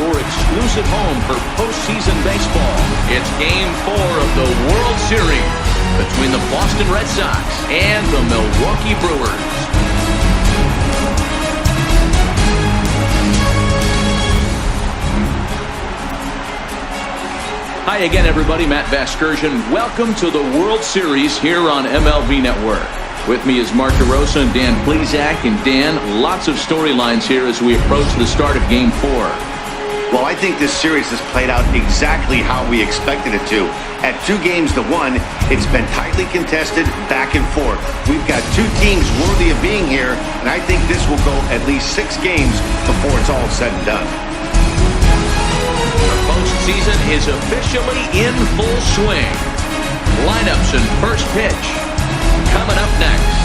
your exclusive home for postseason baseball. It's Game 4 of the World Series between the Boston Red Sox and the Milwaukee Brewers. Hi again, everybody. Matt Vasgersian. Welcome to the World Series here on MLB Network. With me is Mark DeRosa and Dan Plesac. And Dan, lots of storylines here as we approach the start of Game 4. Well, I think this series has played out exactly how we expected it to. At 2-1, it's been tightly contested, back and forth. We've got two teams worthy of being here, and I think this will go at least 6 games before it's all said and done. The postseason is officially in full swing. Lineups and first pitch coming up next.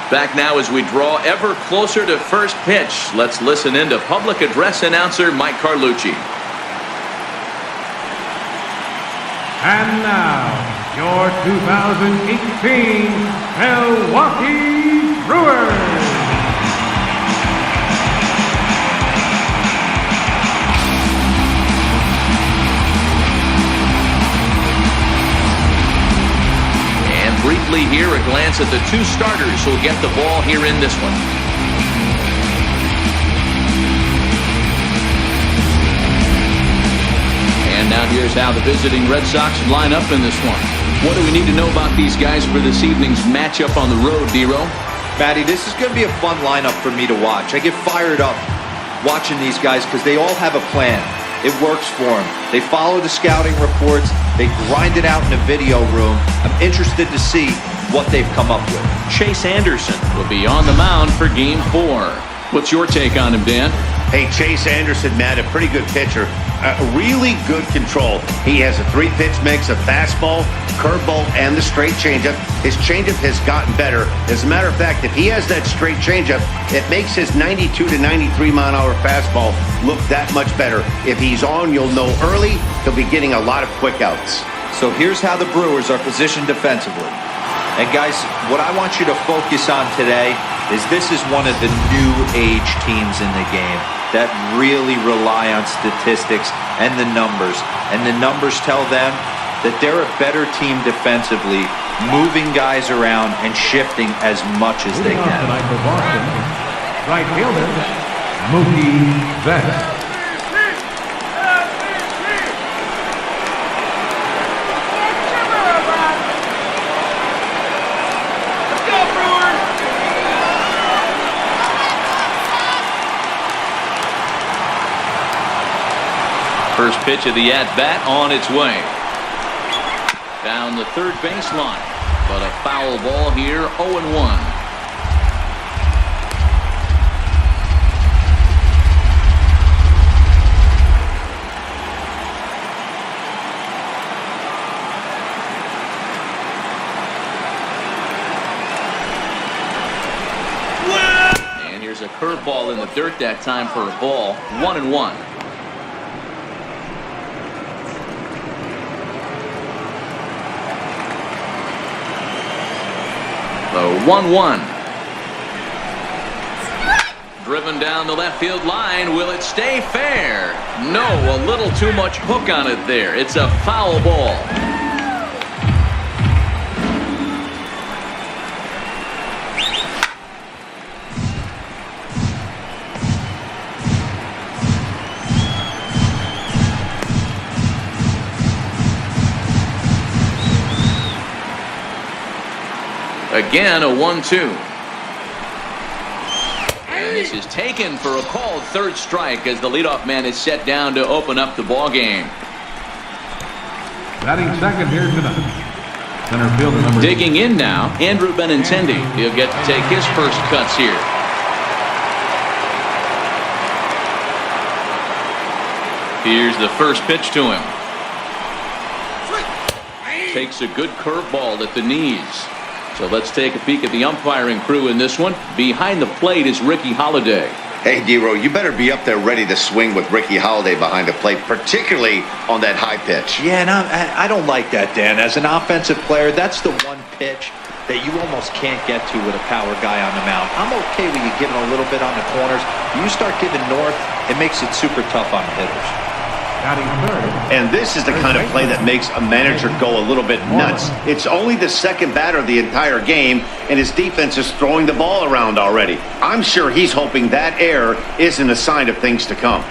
Back now as we draw ever closer to first pitch. Let's listen in to public address announcer Mike Carlucci. And now, your 2018 Milwaukee Brewers. Briefly here, a glance at the two starters who'll get the ball here in this one. And now here's how the visiting Red Sox line up in this one. What do we need to know about these guys for this evening's matchup on the road, Dero? Matty, this is going to be a fun lineup for me to watch. I get fired up watching these guys because they all have a plan. It works for them. They follow the scouting reports. They grind it out in the video room. I'm interested to see what they've come up with. Chase Anderson will be on the mound for Game 4. What's your take on him, Dan? Hey, Chase Anderson, Matt, a pretty good pitcher. Really good control. He has a 3-pitch mix of fastball, curveball, and the straight changeup. His changeup has gotten better. As a matter of fact, if he has that straight changeup, it makes his 92 to 93 mile-an-hour fastball look that much better. If he's on, you'll know early. He'll be getting a lot of quick outs. So here's how the Brewers are positioned defensively. And guys, what I want you to focus on today is this is one of the new age teams in the game that really rely on statistics and the numbers. And the numbers tell them that they're a better team defensively, moving guys around and shifting as much as they can. Tonight for Boston, right fielder, Mookie Betts. First pitch of the at-bat on its way. Down the third baseline. But a foul ball here, 0-1. And here's a curveball in the dirt that time for a ball, 1-1. The 1-1. Driven down the left field line. Will it stay fair? No, a little too much hook on it there. It's a foul ball. Again, a 1-2. And this is taken for a called third strike as the leadoff man is set down to open up the ball game. Batting second here tonight, center fielder number. Digging in now, Andrew Benintendi. He'll get to take his first cuts here. Here's the first pitch to him. Takes a good curveball at the knees. So let's take a peek at the umpiring crew in this one. Behind the plate is Ricky Holiday. Hey, D-Row, you better be up there ready to swing with Ricky Holiday behind the plate, particularly on that high pitch. Yeah, and I don't like that, Dan. As an offensive player, that's the one pitch that you almost can't get to with a power guy on the mound. I'm okay with you giving a little bit on the corners. You start giving north, it makes it super tough on the hitters. And this is the kind of play that makes a manager go a little bit nuts. It's only the second batter of the entire game, and his defense is throwing the ball around already. I'm sure he's hoping that error isn't a sign of things to come.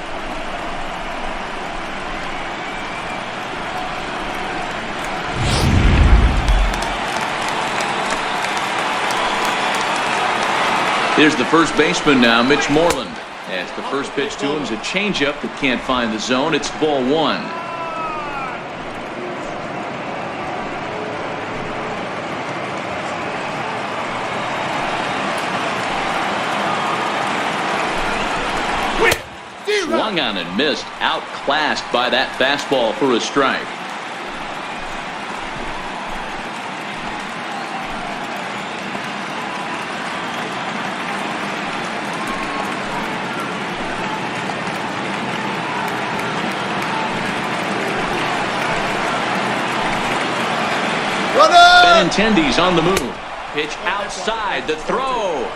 Here's the first baseman now, Mitch Moreland. As the first pitch to him is a changeup that can't find the zone. It's ball one. Swung on and missed. Outclassed by that fastball for a strike. Benintendi's on the move. Pitch outside. The throw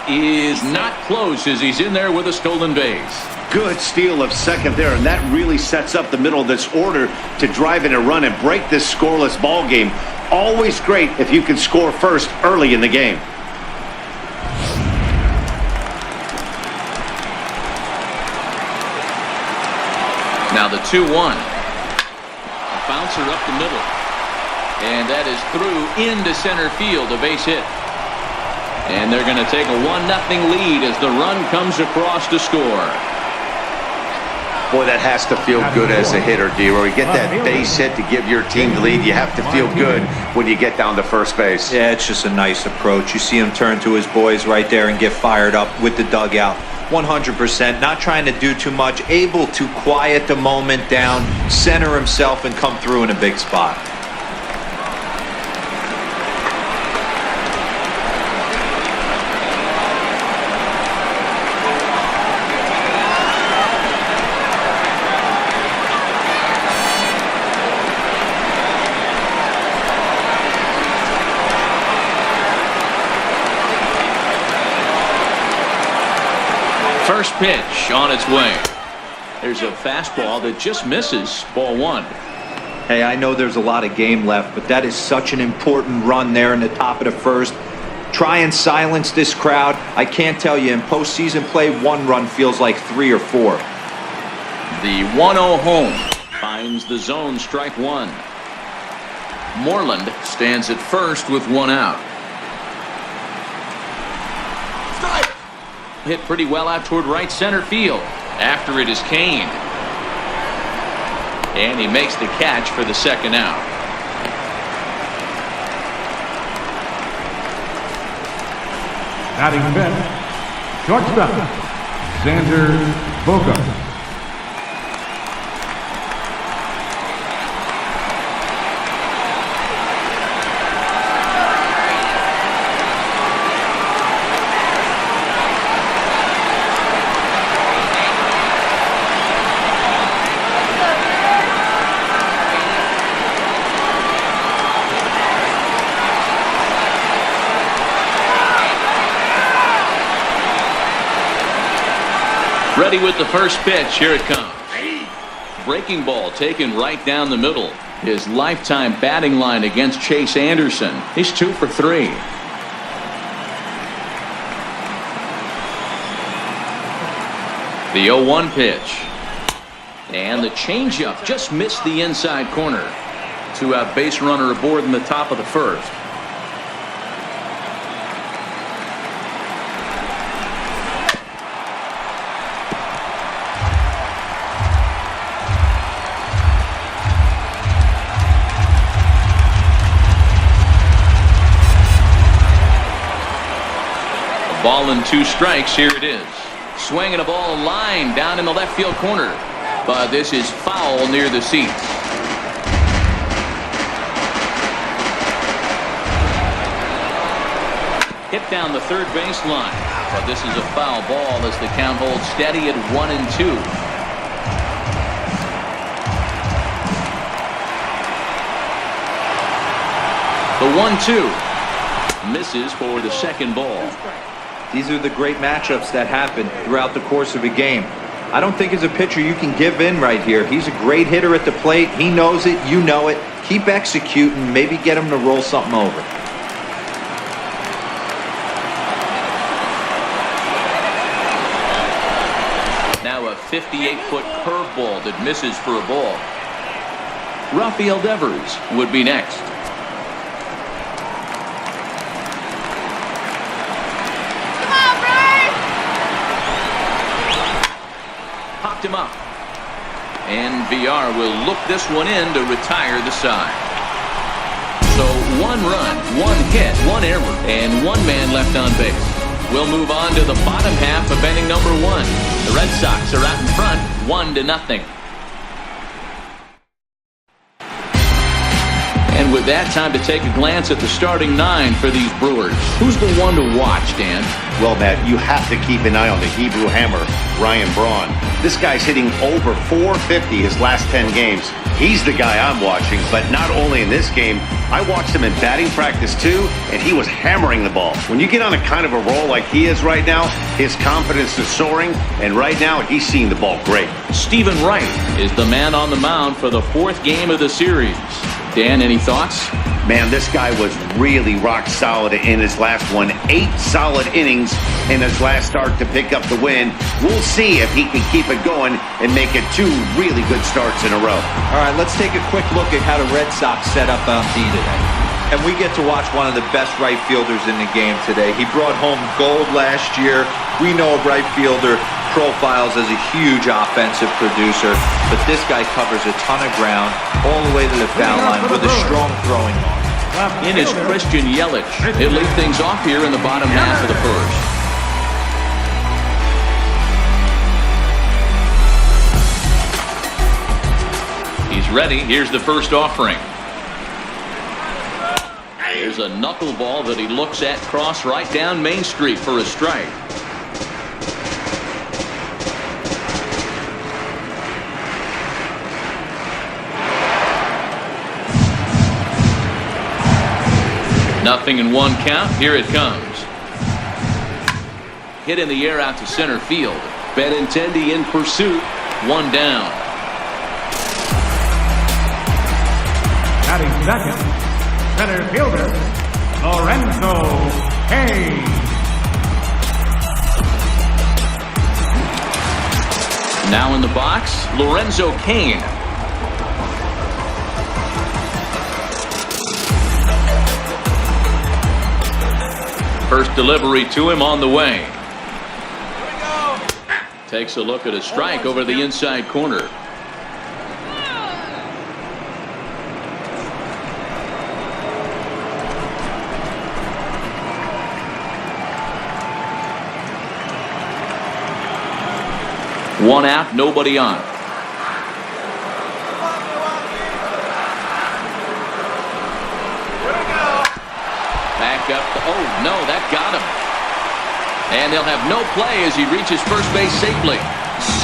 is not close as he's in there with a stolen base. Good steal of second there, and that really sets up the middle of this order to drive in a run and break this scoreless ball game. Always great if you can score first early in the game. Now the 2-1. A bouncer up the middle. And that is through into center field, a base hit. And they're going to take a 1-0 lead as the run comes across to score. Boy, that has to feel good as a hitter, D-Row. You get that base hit to give your team the lead. You have to feel good when you get down to first base. Yeah, it's just a nice approach. You see him turn to his boys right there and get fired up with the dugout. 100%, not trying to do too much, able to quiet the moment down, center himself, and come through in a big spot. First pitch on its way. There's a fastball that just misses. Ball one. Hey, I know there's a lot of game left, but that is such an important run there in the top of the first. Try and silence this crowd. I can't tell you, in postseason play, one run feels like 3 or 4. The 1-0 home finds the zone, strike one. Moreland stands at first with one out. Hit pretty well out toward right center field. After it is Kane. And he makes the catch for the second out. Batting fifth, shortstop, Xander Bogaerts. Ready with the first pitch. Here it comes. Breaking ball taken right down the middle. His lifetime batting line against Chase Anderson. He's 2 for 3. The 0-1 pitch. And the changeup just missed the inside corner. 2-out base runner aboard in the top of the first. Ball and 2 strikes. Here it is. Swinging a ball line down in the left field corner. But this is foul near the seats. Hit down the third baseline. But this is a foul ball as the count holds steady at 1-2. The 1-2 misses for the second ball. These are the great matchups that happen throughout the course of a game. I don't think as a pitcher you can give in right here. He's a great hitter at the plate. He knows it. You know it. Keep executing. Maybe get him to roll something over. Now a 58-foot curveball that misses for a ball. Rafael Devers would be next. Popped him up. And VR will look this one in to retire the side. So 1 run, 1 hit, 1 error, and 1 man left on base. We'll move on to the bottom half of inning number 1. The Red Sox are out in front, 1-0. And with that, time to take a glance at the starting 9 for these Brewers. Who's the one to watch, Dan? Well, Matt, you have to keep an eye on the Hebrew Hammer, Ryan Braun. This guy's hitting over .450 his last 10 games. He's the guy I'm watching, but not only in this game, I watched him in batting practice too, and he was hammering the ball. When you get on a kind of a roll like he is right now, his confidence is soaring, and right now he's seeing the ball great. Stephen Wright is the man on the mound for the 4th game of the series. Dan, any thoughts? Man, this guy was really rock solid in his last one. 8 solid innings in his last start to pick up the win. We'll see if he can keep it going and make it 2 really good starts in a row. All right, let's take a quick look at how the Red Sox set up MLB today. And we get to watch one of the best right fielders in the game today. He brought home gold last year. We know a right fielder profiles as a huge offensive producer, but this guy covers a ton of ground all the way to the foul line with a strong throwing arm. In is Christian Yelich. He'll lead things off here in the bottom half of the first. He's ready. Here's the first offering. There's a knuckleball that he looks at cross right down Main Street for a strike. Nothing in 1 count. Here it comes. Hit in the air out to center field. Benintendi in pursuit. 1 down. Batting second, center fielder, Lorenzo Hayes. Now in the box, Lorenzo Cain. First delivery to him on the way. Takes a look at a strike over the inside corner. One out, nobody on. Back up. Oh, no, that got him. And they'll have no play as he reaches first base safely.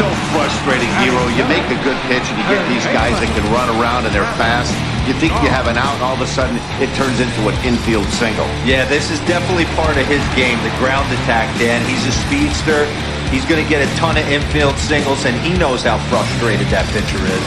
So frustrating, Hero. You make a good pitch and you get these guys that can run around and they're fast. You think you have an out and all of a sudden it turns into an infield single. Yeah, this is definitely part of his game, the ground attack, Dan. He's a speedster. He's going to get a ton of infield singles, and he knows how frustrated that pitcher is.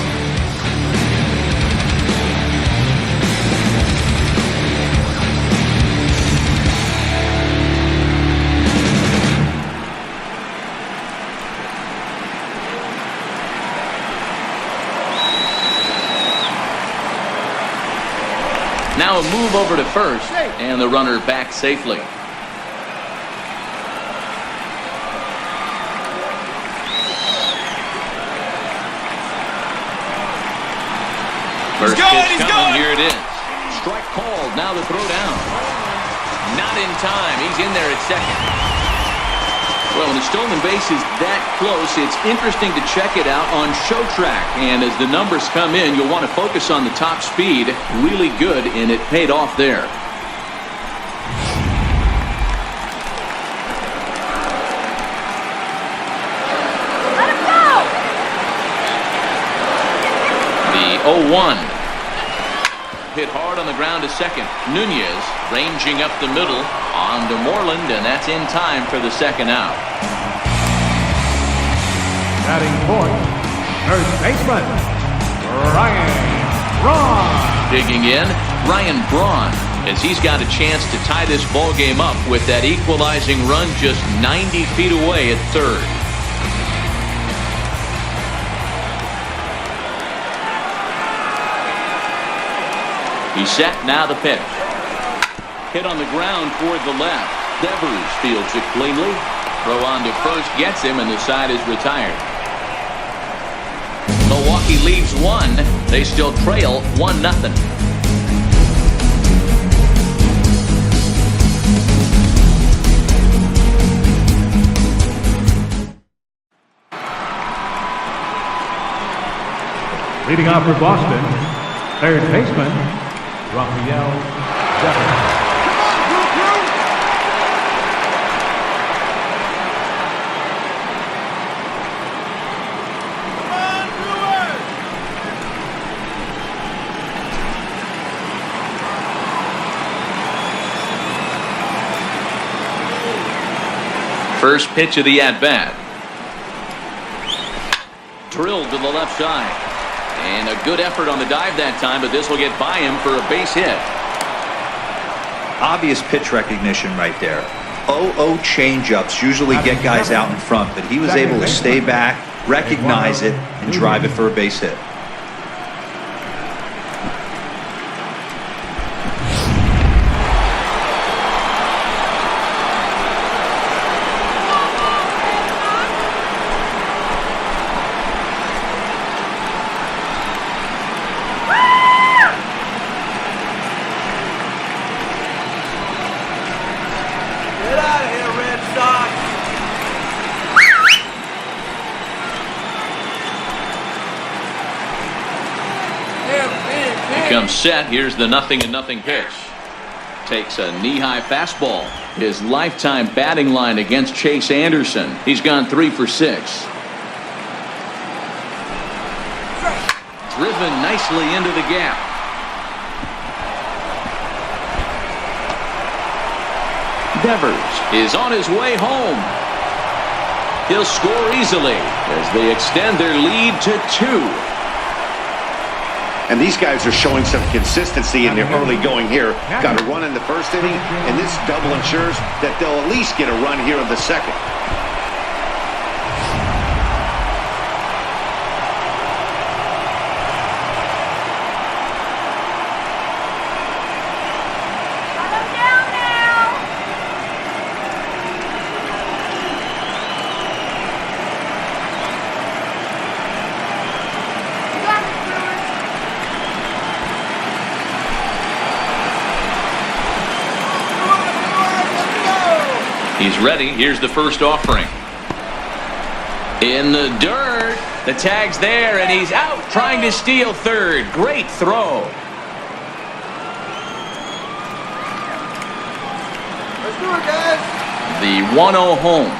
Now a move over to first, and the runner back safely. First pitch coming, here it is. Strike called, now the throw down. Not in time, he's in there at second. Well, when a stolen base is that close, it's interesting to check it out on Show Track. And as the numbers come in, you'll want to focus on the top speed. Really good, and it paid off there. 1. Hit hard on the ground to second. Nunez ranging up the middle on to Moreland, and that's in time for the second out. Batting fourth, first baseman, Ryan Braun. Digging in, Ryan Braun, as he's got a chance to tie this ball game up with that equalizing run just 90 feet away at third. He's set, now the pitch. Hit on the ground toward the left. Devers fields it cleanly. Throw on to first gets him, and the side is retired. Milwaukee leaves 1. They still trail 1-0. Leading off for Boston, third baseman, Rafael Devers. First pitch of the at-bat. Drilled to the left side. And a good effort on the dive that time, but this will get by him for a base hit. Obvious pitch recognition right there. 0-0 changeups usually get guys out in front, but he was able to stay back, recognize it, and drive it for a base hit. Comes set. Here's the 0-0 pitch. Takes a knee-high fastball. His lifetime batting line against Chase Anderson. He's gone 3 for 6. Driven nicely into the gap. Devers is on his way home. He'll score easily as they extend their lead to 2. And these guys are showing some consistency in the early going here. Got a run in the first inning, and this double ensures that they'll at least get a run here in the second. He's ready. Here's the first offering. In the dirt. The tag's there, and he's out trying to steal third. Great throw. Let's do it, guys. The 1-0 home.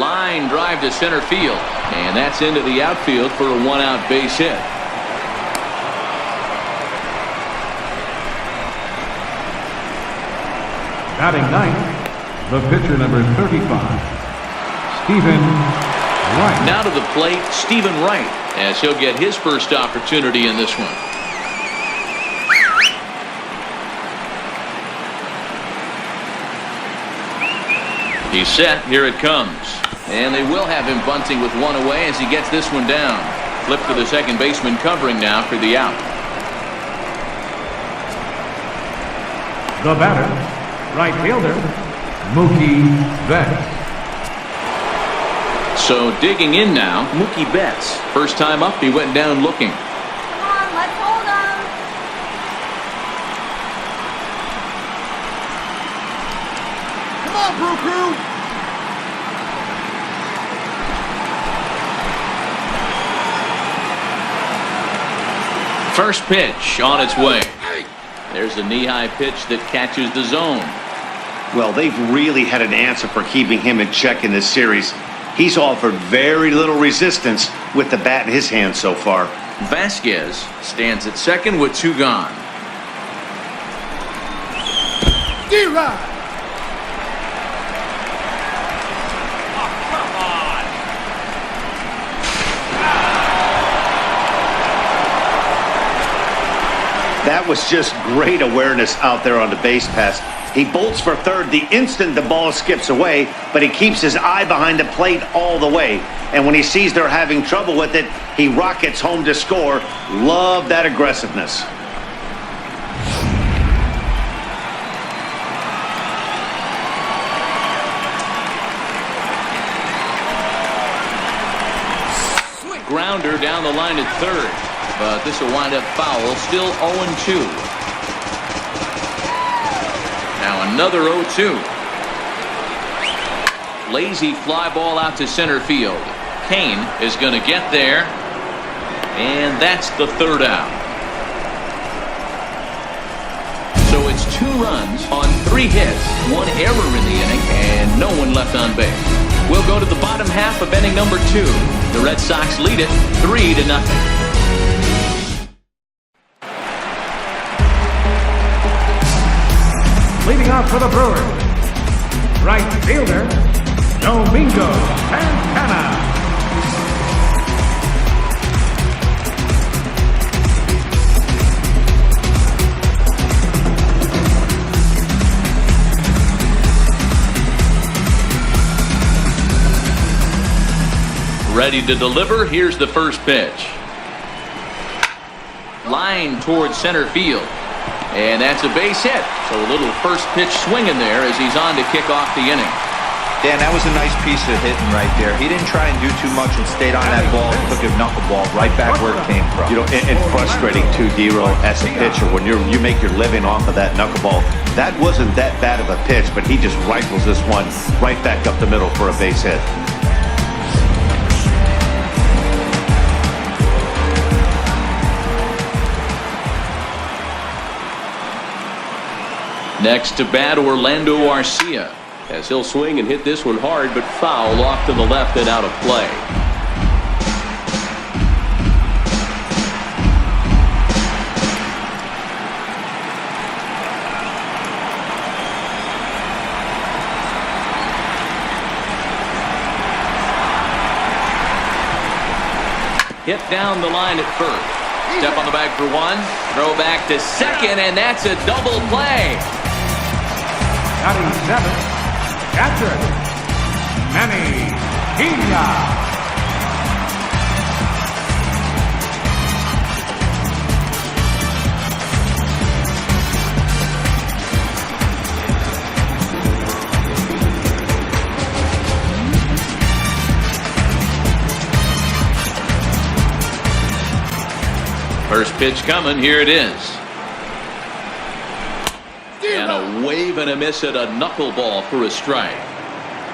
Line drive to center field. And that's into the outfield for a 1-out base hit. Batting ninth, the pitcher number 35, Stephen Wright. Now to the plate, Stephen Wright, as he'll get his first opportunity in this one. He's set. Here it comes. And they will have him bunting with 1 away as he gets this one down. Flip to the second baseman covering now for the out. The batter, right fielder, Mookie Betts. So digging in now, Mookie Betts. First time up, he went down looking. Come on, let's hold him. Come on, Brew Crew. First pitch on its way. There's a knee-high pitch that catches the zone. Well, they've really had an answer for keeping him in check in this series. He's offered very little resistance with the bat in his hand so far. Vasquez stands at second with 2 gone. D-Rod. That was just great awareness out there on the base pass. He bolts for third the instant the ball skips away, but he keeps his eye behind the plate all the way. And when he sees they're having trouble with it, he rockets home to score. Love that aggressiveness. Grounder down the line at third. But this will wind up foul. Still 0-2. Now another 0-2. Lazy fly ball out to center field. Kane is going to get there. And that's the third out. So it's 2 runs on 3 hits. 1 error in the inning. And no one left on base. We'll go to the bottom half of inning number 2. The Red Sox lead it 3-0. Leading off for the Brewers, right fielder, Domingo Santana. Ready to deliver. Here's the first pitch. Line towards center field. And that's a base hit. So a little first pitch swinging there as he's on to kick off the inning. Dan, that was a nice piece of hitting right there. He didn't try and do too much and stayed on that ball and took a knuckleball right back where it came from. You know, and frustrating too, D-Row, as a pitcher, when you make your living off of that knuckleball. That wasn't that bad of a pitch, but he just rifles this one right back up the middle for a base hit. Next to bat, Orlando Arcia, as he'll swing and hit this one hard, but foul off to the left and out of play. Hit down the line at first. Step on the bag for 1. Throw back to second, and that's a double play. Batting 7, catcher, Manny Pena. First pitch coming. Here it is. And a wave and a miss at a knuckleball for a strike.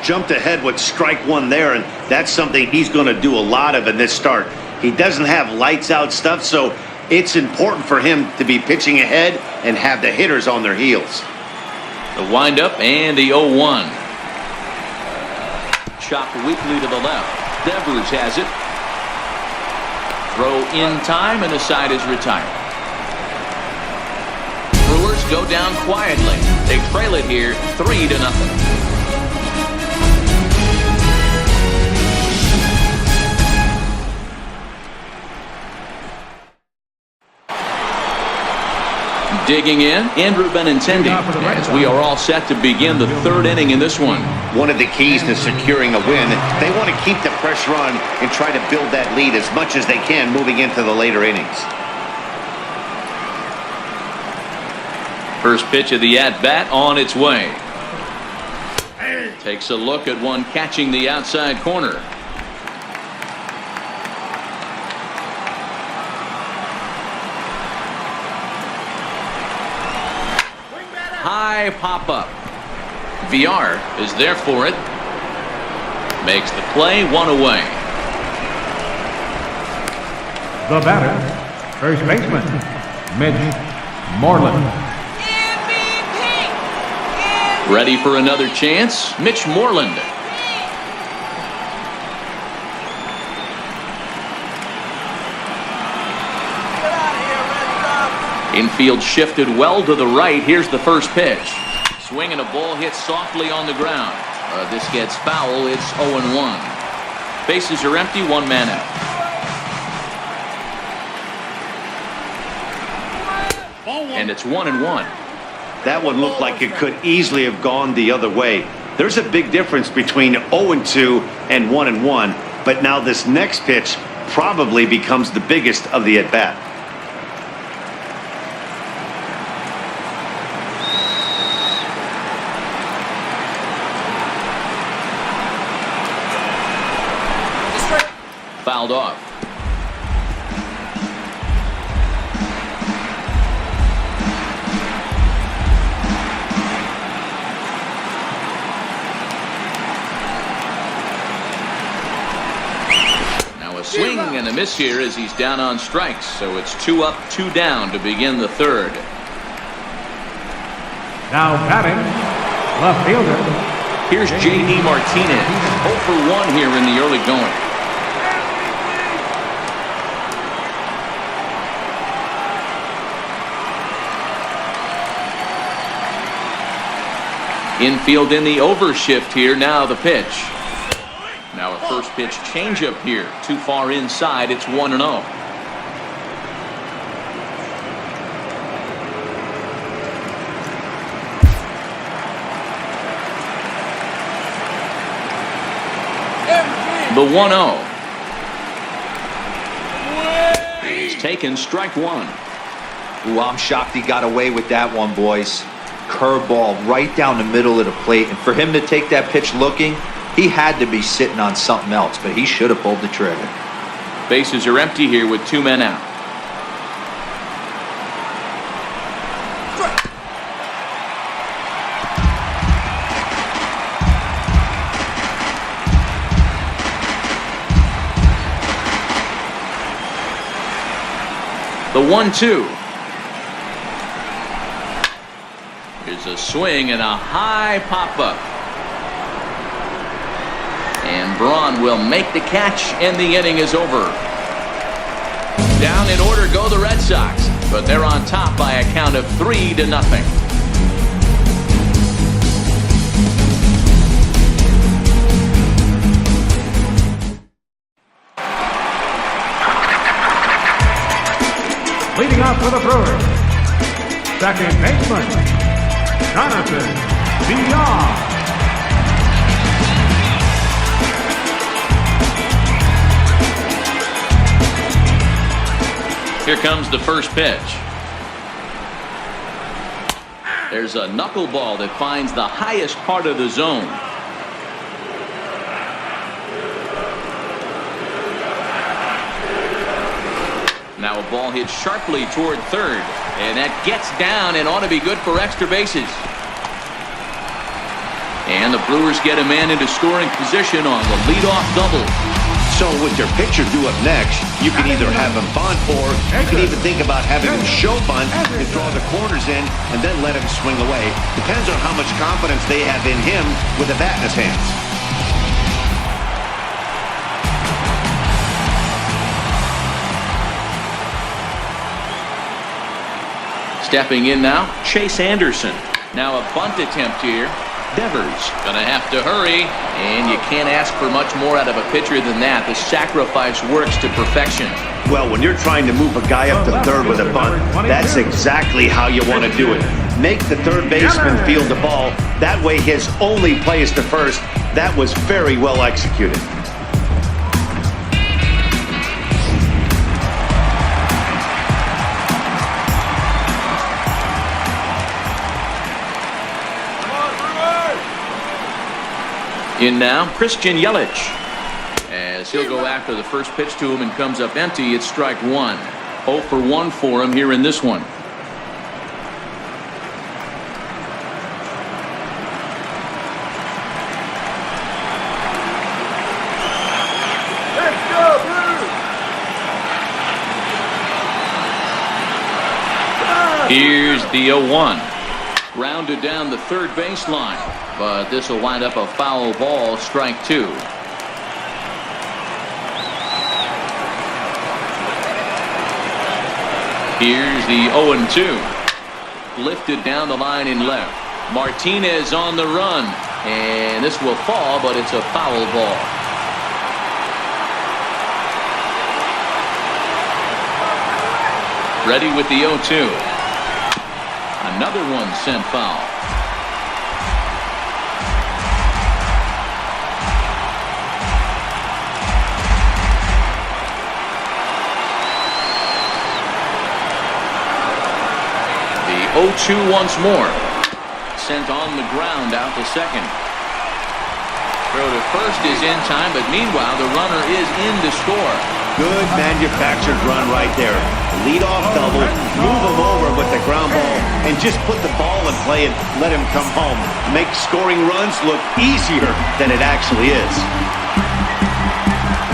Jumped ahead with strike 1 there, and that's something he's going to do a lot of in this start. He doesn't have lights out stuff, so it's important for him to be pitching ahead and have the hitters on their heels. The windup and the 0-1. Chopped weakly to the left. Devers has it. Throw in time, and the side is retired. Brewers go down quietly. They trail it here 3-0. Digging in, Andrew Benintendi, as we are all set to begin the 3rd inning in this one. One of the keys to securing a win, they want to keep the pressure on and try to build that lead as much as they can moving into the later innings. First pitch of the at-bat on its way. Takes a look at one catching the outside corner. High pop-up. VR is there for it. Makes the play, 1 away. The batter, first baseman, Mitch Moreland. Ready for another chance, Mitch Moreland. Infield shifted well to the right. Here's the first pitch. Swing and a ball hit softly on the ground. This gets foul. It's 0-1. Bases are empty. One man out. And it's 1-1. That one looked like it could easily have gone the other way. There's a big difference between 0-2 and 1-1. But now this next pitch probably becomes the biggest of the at-bat. Fouled off. Now a swing and a miss here as he's down on strikes. So it's 2 up, 2 down to begin the third. Now batting, left fielder. Here's J.D. Martinez. 0 for 1 here in the early going. Infield in the overshift here. Now the pitch. Now a first pitch changeup here. Too far inside. It's 1-0. The 1-0. He's taken strike one. Ooh, I'm shocked he got away with that one, boys. Curveball right down the middle of the plate, and for him to take that pitch looking, he had to be sitting on something else, but he should have pulled the trigger. Bases are empty here with 2 men out. The 1-2. Here's a swing and a high pop-up. And Braun will make the catch, and the inning is over. Down in order go the Red Sox, but they're on top by a count of 3-0. Leading off for the Brewers, second baseman, Jonathan Dion. Here comes the first pitch. There's a knuckleball that finds the highest part of the zone. Now a ball hit sharply toward third, and that gets down and ought to be good for extra bases. And the Brewers get a man into scoring position on the leadoff double. So with your pitcher due up next, you can either have him bunt, or you can even think about having him show bunt and draw the corners in and then let him swing away. Depends on how much confidence they have in him with a bat in his hands. Stepping in now, Chase Anderson. Now a bunt attempt here. Devers gonna have to hurry, and you can't ask for much more out of a pitcher than that. The sacrifice works to perfection. Well, when you're trying to move a guy up to third with a bunt, that's exactly how you want to do it. Make the third baseman field the ball. That way his only play is to first. That was very well executed. In now, Christian Yelich. As he'll go after the first pitch to him and comes up empty, it's strike one. 0 for 1 for him here in this one. Here's the 0-1. Grounded down the third baseline, but this will wind up a foul ball, strike two. Here's the 0-2. Lifted down the line in left. Martinez on the run. And this will fall, but it's a foul ball. Ready with the 0-2. Another one sent foul. The 0-2 once more. Sent on the ground out to second. Throw to first is in time, but meanwhile the runner is in to score. Good manufactured run right there. Lead off double, move him over with the ground ball, and just put the ball in play and let him come home. Make scoring runs look easier than it actually is.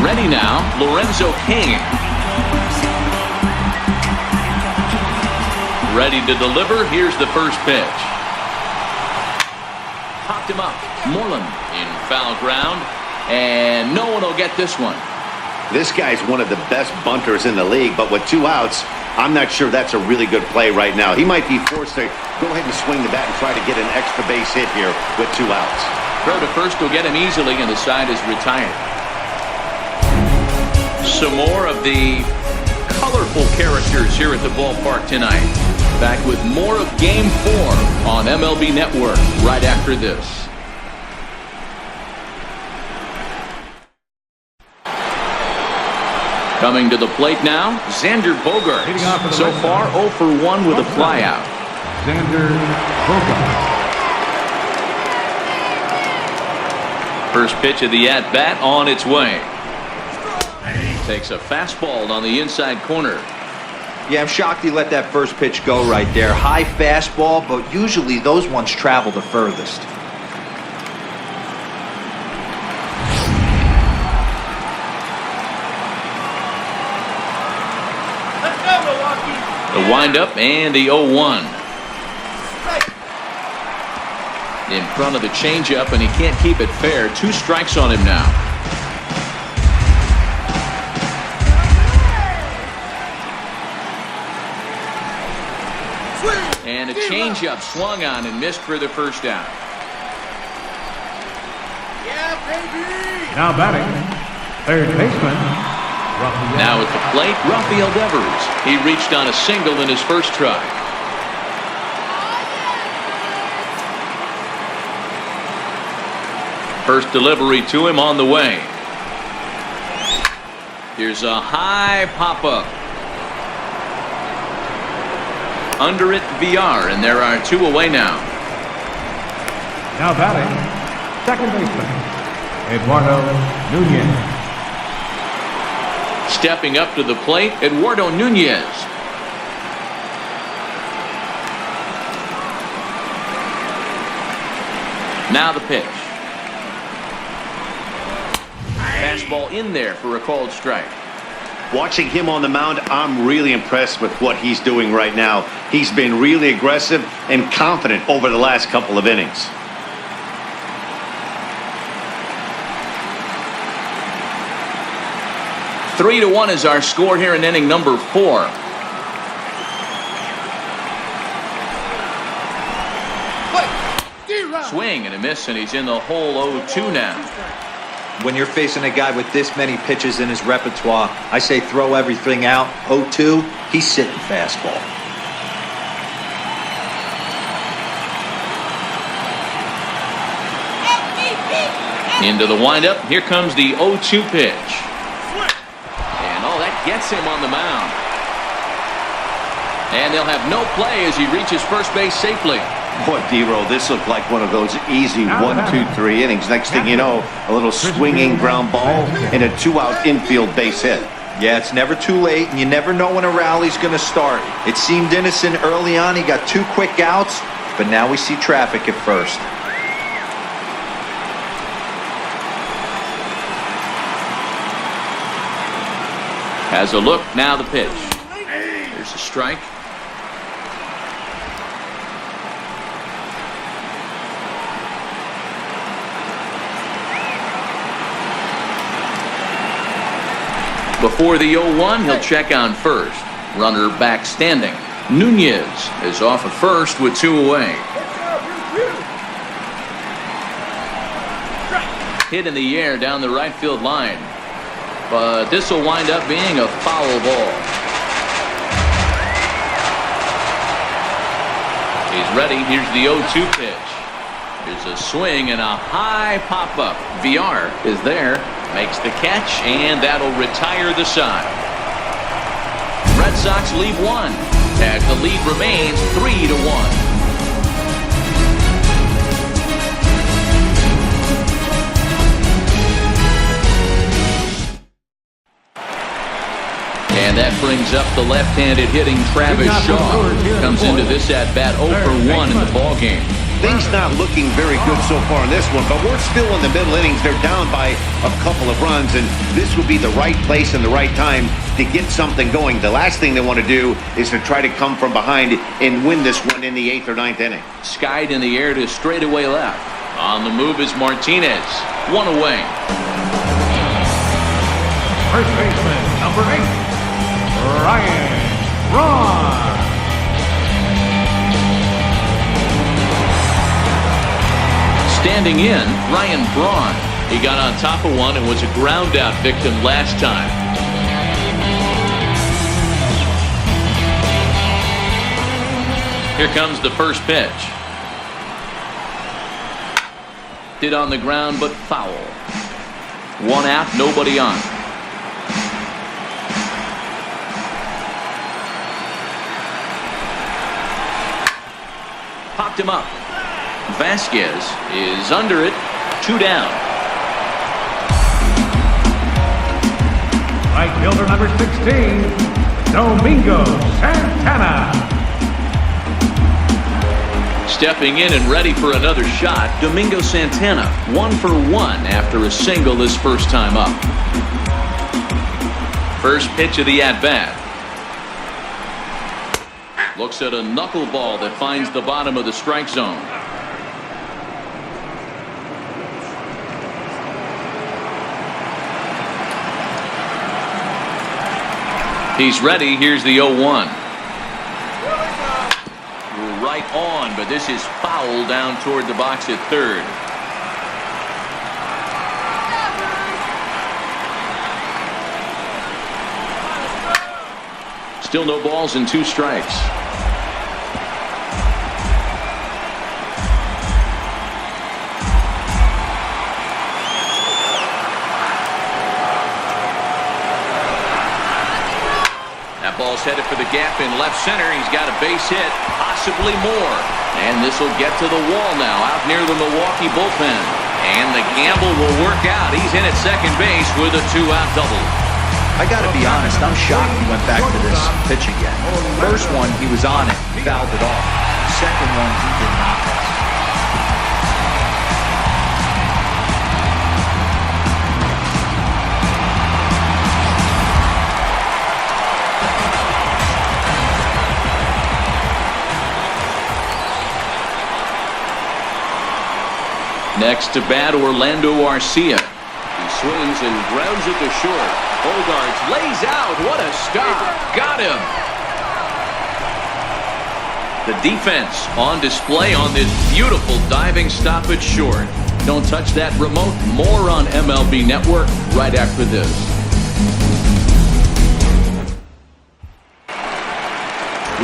Ready now, Lorenzo Cain. Ready to deliver. Here's the first pitch. Popped him up. Moreland in foul ground, and no one will get this one. This guy's one of the best bunters in the league, but with 2 outs, I'm not sure that's a really good play right now. He might be forced to go ahead and swing the bat and try to get an extra base hit here with 2 outs. Throw to first will get him easily, and the side is retired. Some more of the colorful characters here at the ballpark tonight. Back with more of Game 4 on MLB Network right after this. Coming to the plate now, Xander Bogaerts. So far, 0 for 1 with a flyout. Xander Bogaerts. First pitch of the at-bat on its way. Takes a fastball on the inside corner. Yeah, I'm shocked he let that first pitch go right there. High fastball, but usually those ones travel the furthest. The windup and the 0-1. In front of the changeup, and he can't keep it fair. 2 strikes on him now. And a changeup swung on and missed for the first down. Yeah, baby! Now batting, third baseman, Rafael. Now at the plate, Rafael Devers. He reached on a single in his first try. First delivery to him on the way. Here's a high pop-up. Under it, VR, and there are 2 away now. Now batting, second baseman, Eduardo Nunez. Stepping up to the plate, Eduardo Nunez. Now the pitch. Fastball in there for a called strike. Watching him on the mound, I'm really impressed with what he's doing right now. He's been really aggressive and confident over the last couple of innings. Three to 1 is our score here in inning number 4. Swing and a miss, and he's in the hole 0-2 now. When you're facing a guy with this many pitches in his repertoire, I say throw everything out. 0-2, he's sitting fastball. Into the windup. Here comes the 0-2 pitch. And that gets him on the mound. And they'll have no play as he reaches first base safely. Boy, D-Roll, this looked like one of those easy 1, 2, 3 innings. Next thing you know, a little swinging ground ball and a 2-out infield base hit. Yeah, it's never too late, and you never know when a rally's going to start. It seemed innocent early on. He got 2 quick outs, but now we see traffic at first. Has a look. Now the pitch. There's a strike. Before the 0-1, he'll check on first. Runner back standing. Nunez is off at first with 2 away. Hit in the air down the right field line. But this will wind up being a foul ball. He's ready. Here's the 0-2 pitch. Here's a swing and a high pop-up. VR is there. Makes the catch, and that'll retire the side. Red Sox lead 1 as the lead remains 3-1. And that brings up the left-handed hitting Travis Shaw. Comes into this at-bat 0 for 1 in the ballgame. Things not looking very good so far in this one, but we're still in the middle innings. They're down by a couple of runs, and this would be the right place and the right time to get something going. The last thing they want to do is to try to come from behind and win this one in the 8th or 9th inning. Skied in the air to straightaway left. On the move is Martinez. 1 away. First baseman, number 8, Ryan Braun. Standing in, Ryan Braun. He got on top of one and was a ground out victim last time. Here comes the first pitch. Hit on the ground, but foul. 1 out, nobody on. Popped him up. Vasquez is under it. 2 down. Right fielder number 16, Domingo Santana. Stepping in and ready for another shot, Domingo Santana. 1 for 1 after a single his first time up. First pitch of the at-bat. Looks at a knuckleball that finds the bottom of the strike zone. He's ready. Here's the 0-1. Right on, but this is foul down toward the box at third. Still no balls and 2 strikes. That ball's headed for the gap in left center. He's got a base hit, possibly more. And this will get to the wall now, out near the Milwaukee bullpen. And the gamble will work out. He's in at second base with a 2-out double. I got to be honest, I'm shocked he went back to this pitch again. First one, he was on it, fouled it off. Second one, he did not. Next to bat, Orlando Arcia. He swings and grounds it to short. Bogarts lays out. What a stop. Got him. The defense on display on this beautiful diving stop at short. Don't touch that remote. More on MLB Network right after this.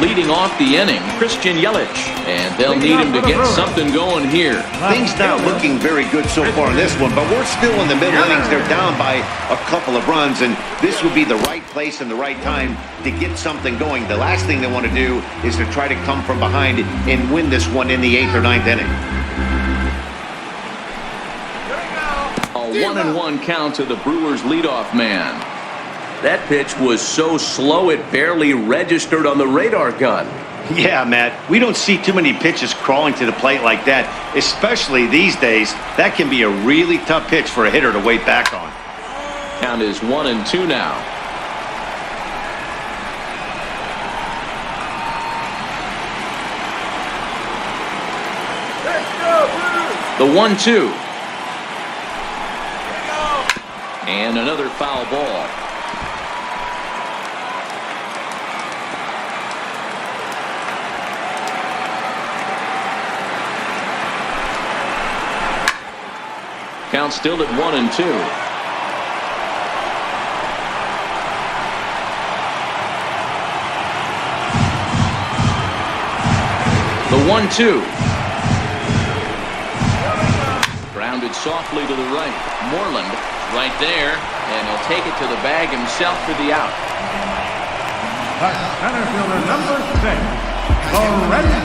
Leading off the inning, Christian Yelich. And they'll need him to get something going here. Things not looking very good so far in this one, but we're still in the middle innings. They're down by a couple of runs, and this would be the right place and the right time to get something going. The last thing they want to do is to try to come from behind and win this one in the 8th or 9th inning. A 1-1 count to the Brewers leadoff man. That pitch was so slow it barely registered on the radar gun. Yeah, Matt, we don't see too many pitches crawling to the plate like that, especially these days. That can be a really tough pitch for a hitter to wait back on. Count is 1-2 now. The 1-2. And another foul ball. count still at 1-2. The 1-2. Grounded softly to the right. Moreland right there, and he'll take it to the bag himself for the out. The center fielder, number 6, Lorenzo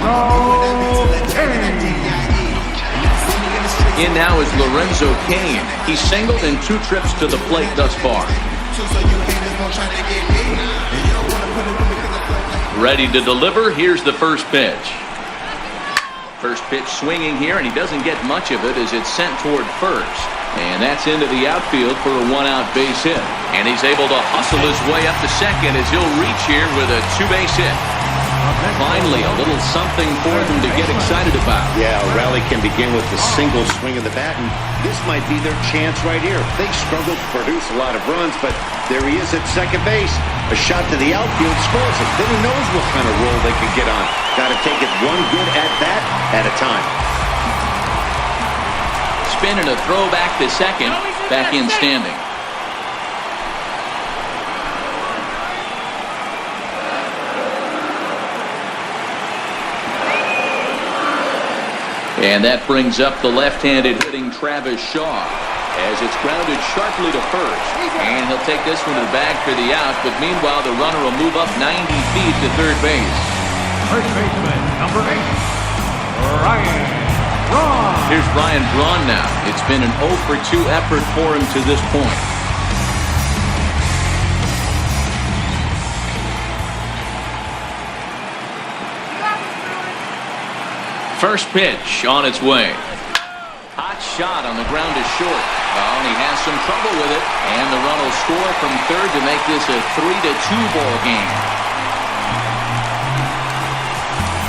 Kane. In now is Lorenzo Kane. He's singled in 2 trips to the plate thus far. Ready to deliver. Here's the first pitch. First pitch swinging here, and he doesn't get much of it as it's sent toward first. And that's into the outfield for a 1-out base hit. And he's able to hustle his way up to second as he'll reach here with a 2-base hit. Finally, a little something for them to get excited about. Yeah, a rally can begin with the single swing of the bat, and this might be their chance right here. They struggled to produce a lot of runs, but there he is at second base. A shot to the outfield scores it. Then who knows what kind of roll they could get on. Got to take it one good at-bat at a time. Spin and a throw back to second. Back in standing. And that brings up the left-handed hitting Travis Shaw as it's grounded sharply to first. And he'll take this one to the bag for the out, but meanwhile the runner will move up 90 feet to third base. First baseman, number 8, Ryan Braun. Here's Ryan Braun now. It's been an 0 for 2 effort for him to this point. First pitch on its way. Hot shot on the ground is short. Oh, and he has some trouble with it. And the run will score from third to make this a 3-2 ball game.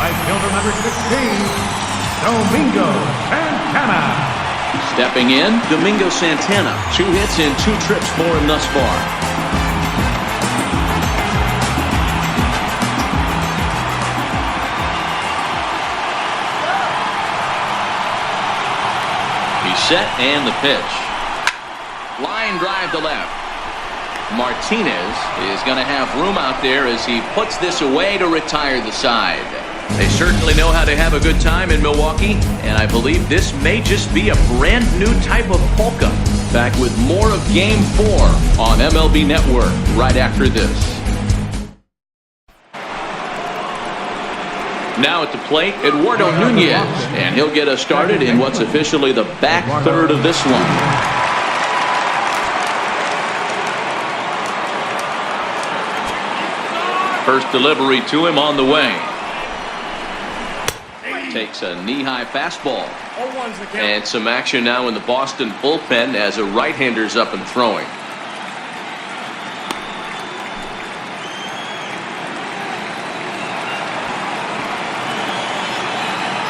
Right fielder number 16, Domingo Santana. Stepping in, Domingo Santana. 2 hits and 2 trips for him thus far. Set and the pitch. Line drive to left. Martinez is going to have room out there as he puts this away to retire the side. They certainly know how to have a good time in Milwaukee, and I believe this may just be a brand new type of polka. Back with more of Game 4 on MLB Network right after this. Now at the plate, Eduardo Nunez, and he'll get us started in what's officially the back third of this one. First delivery to him on the way. Takes a knee-high fastball. And some action now in the Boston bullpen as a right-hander's up and throwing.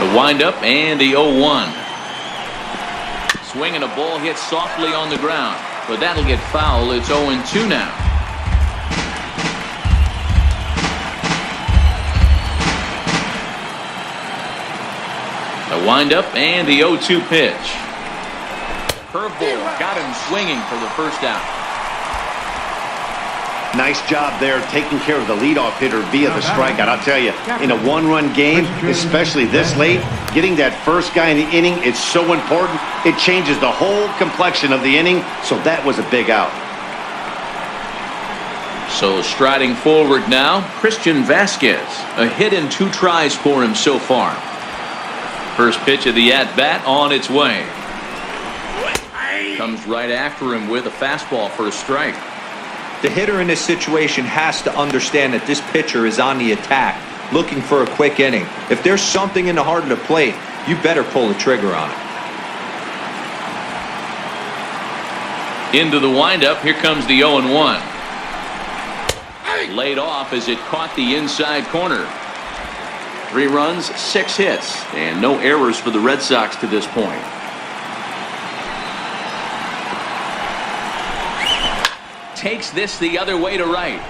The windup and the 0-1. Swing and a ball hit softly on the ground, but that'll get foul. It's 0-2 now. The windup and the 0-2 pitch. Curveball got him swinging for the first out. Nice job there taking care of the leadoff hitter via the strikeout. I'll tell you, in a 1-run game, especially this late, getting that first guy in the inning is so important. It changes the whole complexion of the inning, so that was a big out. So striding forward now, Christian Vasquez. A hit and 2 tries for him so far. First pitch of the at-bat on its way. Comes right after him with a fastball for a strike. The hitter in this situation has to understand that this pitcher is on the attack, looking for a quick inning. If there's something in the heart of the plate, you better pull the trigger on it. Into the windup, here comes the 0-1. Laid off as it caught the inside corner. 3 runs, 6 hits, and no errors for the Red Sox to this point. Takes this the other way to right,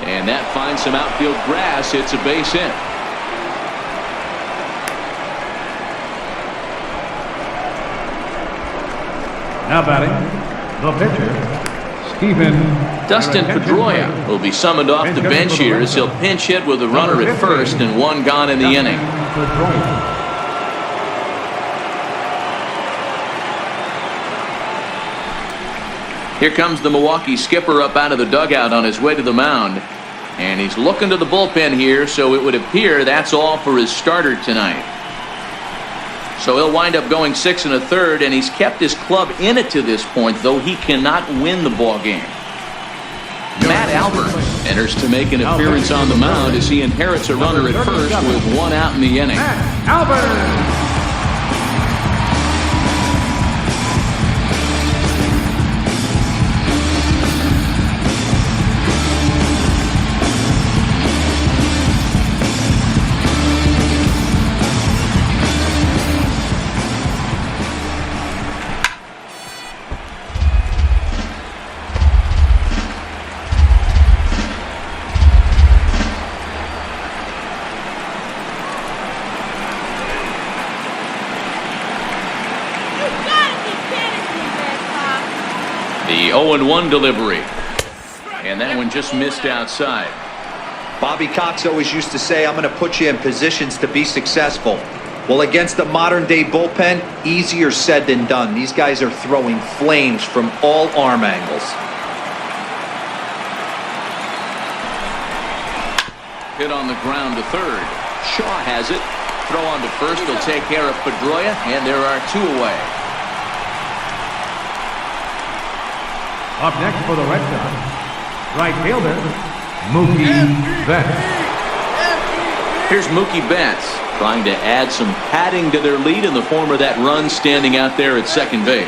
and that finds some outfield grass. It's a base hit. Now batting, the pitcher, Stephen. Dustin Pedroia will be summoned off the bench here as he'll pinch hit with a runner at first and one gone in the inning. Here comes the Milwaukee skipper up out of the dugout on his way to the mound. And he's looking to the bullpen here, so it would appear that's all for his starter tonight. So he'll wind up going 6 1/3, and he's kept his club in it to this point, though he cannot win the ball game. Matt Albert enters to make an appearance on the mound as he inherits a runner at first with one out in the inning. Matt Albert. The 0-1 delivery. And that one just missed outside. Bobby Cox always used to say, I'm going to put you in positions to be successful. Well, against the modern-day bullpen, easier said than done. These guys are throwing flames from all arm angles. Hit on the ground to third. Shaw has it. Throw on to first. He'll take care of Pedroia, and there are 2 away. Up next for the Red Sox, right fielder, Mookie Betts. Here's Mookie Betts trying to add some padding to their lead in the form of that run standing out there at second base.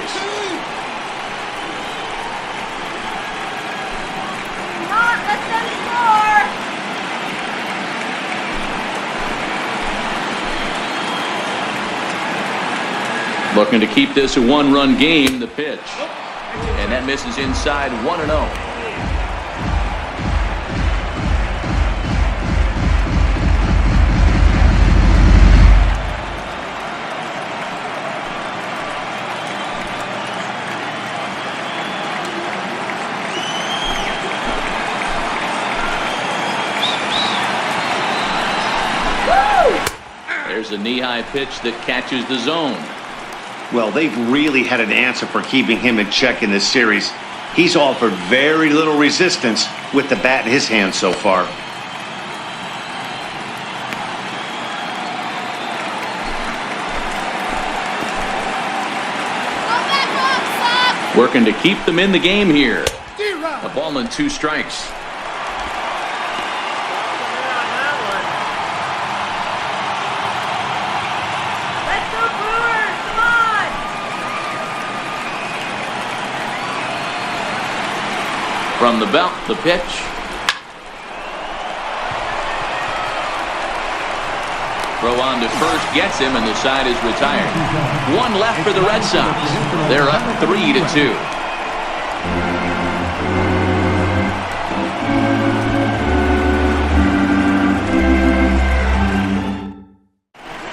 Looking to keep this a 1-run game, the pitch. And that misses inside 1-0. There's a knee-high pitch that catches the zone. Well, they've really had an answer for keeping him in check in this series. He's offered very little resistance with the bat in his hand so far. Working to keep them in the game here. A ball and 2 strikes. From the belt, the pitch. Throw on to first, gets him, and the side is retired. 1 left for the Red Sox. They're up 3-2.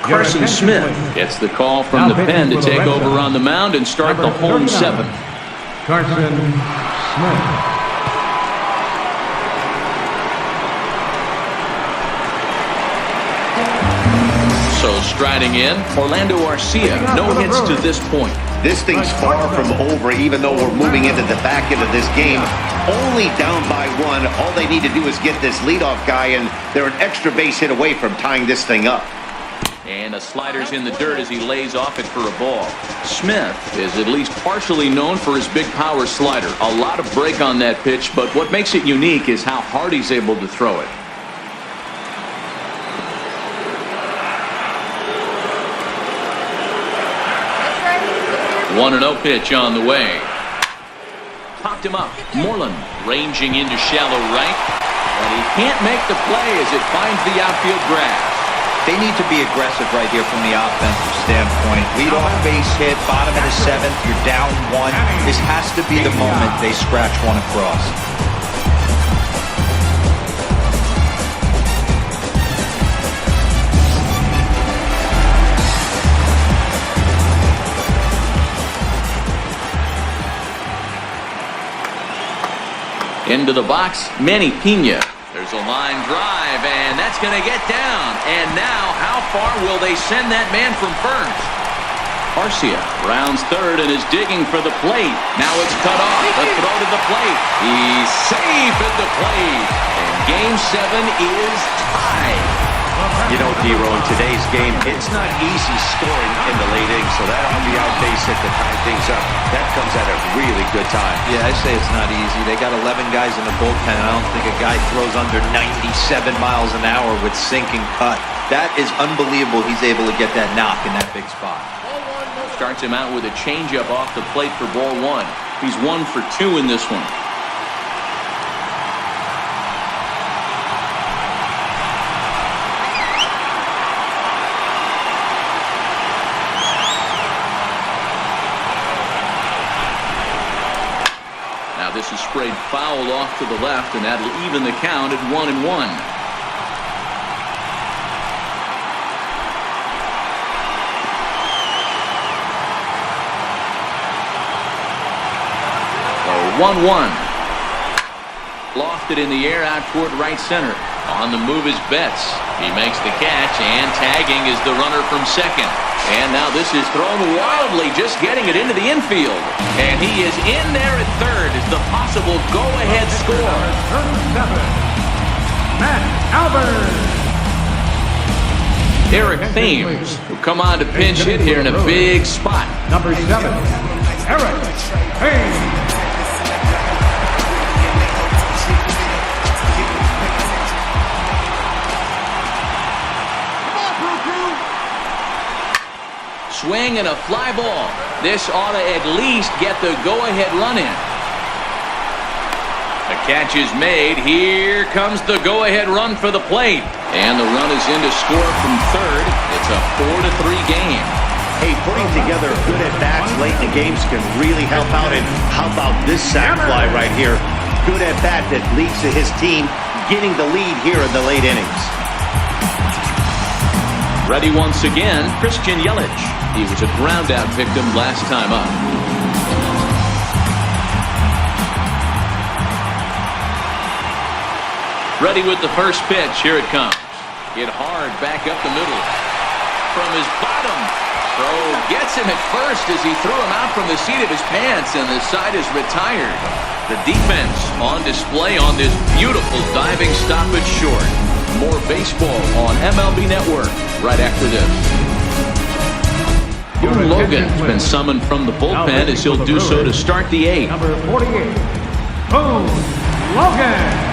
Carson Smith gets the call from the pen to take over on the mound and start the home 7th. Carson Smith. So striding in, Orlando Arcia. No hits to this point. This thing's far from over, even though we're moving into the back end of this game. Only down by 1. All they need to do is get this leadoff guy, and they're an extra base hit away from tying this thing up. And a slider's in the dirt as he lays off it for a ball. Smith is at least partially known for his big power slider. A lot of break on that pitch, but what makes it unique is how hard he's able to throw it. 1-0 pitch on the way. Popped him up. Moreland ranging into shallow right. But he can't make the play as it finds the outfield grass. They need to be aggressive right here from the offensive standpoint. Lead-off base hit, bottom of the 7th, you're down 1. This has to be the moment they scratch one across. Into the box, Manny Pena. There's a line drive, and that's going to get down. And now, how far will they send that man from first? Garcia rounds third and is digging for the plate. Now it's cut off. The throw to the plate. He's safe at the plate. And Game 7 is tied. You know, Dero, in today's game, it's not easy scoring in the late innings, so that RBI base hit to tie things up, that comes at a really good time. Yeah, I say it's not easy. They got 11 guys in the bullpen. I don't think a guy throws under 97 miles an hour with sinking cut. That is unbelievable. He's able to get that knock in that big spot. Starts him out with a changeup off the plate for ball one. He's 1 for 2 in this one. Now this is sprayed foul off to the left, and that'll even the count at 1-1. So 1-1. Lofted in the air out toward right center. On the move is Betts. He makes the catch, and tagging is the runner from second. And now this is thrown wildly, just getting it into the infield. And he is in there at third as the possible go-ahead score. Matt Albert. Eric Thames will come on to pinch hit here in a big spot. Number 7, Eric Thames. Swing and a fly ball. This ought to at least get the go-ahead run in. The catch is made. Here comes the go-ahead run for the plate. And the run is in to score from third. It's a 4-3 game. Hey, putting together good at-bats late in the games can really help out. And how about this sac fly right here? Good at-bat that leads to his team getting the lead here in the late innings. Ready once again, Christian Yelich. He was a ground-out victim last time up. Ready with the first pitch. Here it comes. Hit hard back up the middle. From his bottom. Throw gets him at first as he threw him out from the seat of his pants, and the side is retired. The defense on display on this beautiful diving stoppage short. More baseball on MLB Network right after this. Boone Logan's been summoned from the bullpen as he'll do so to start the 8th. Number 48, Boone Logan.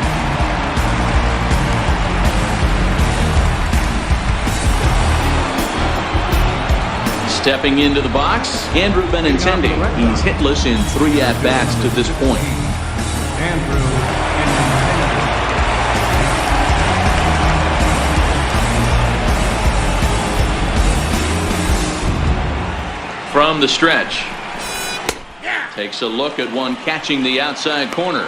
Stepping into the box, Andrew Benintendi. He's hitless in 3 at-bats to this point. Andrew Benintendi. From the stretch. Takes a look at one catching the outside corner.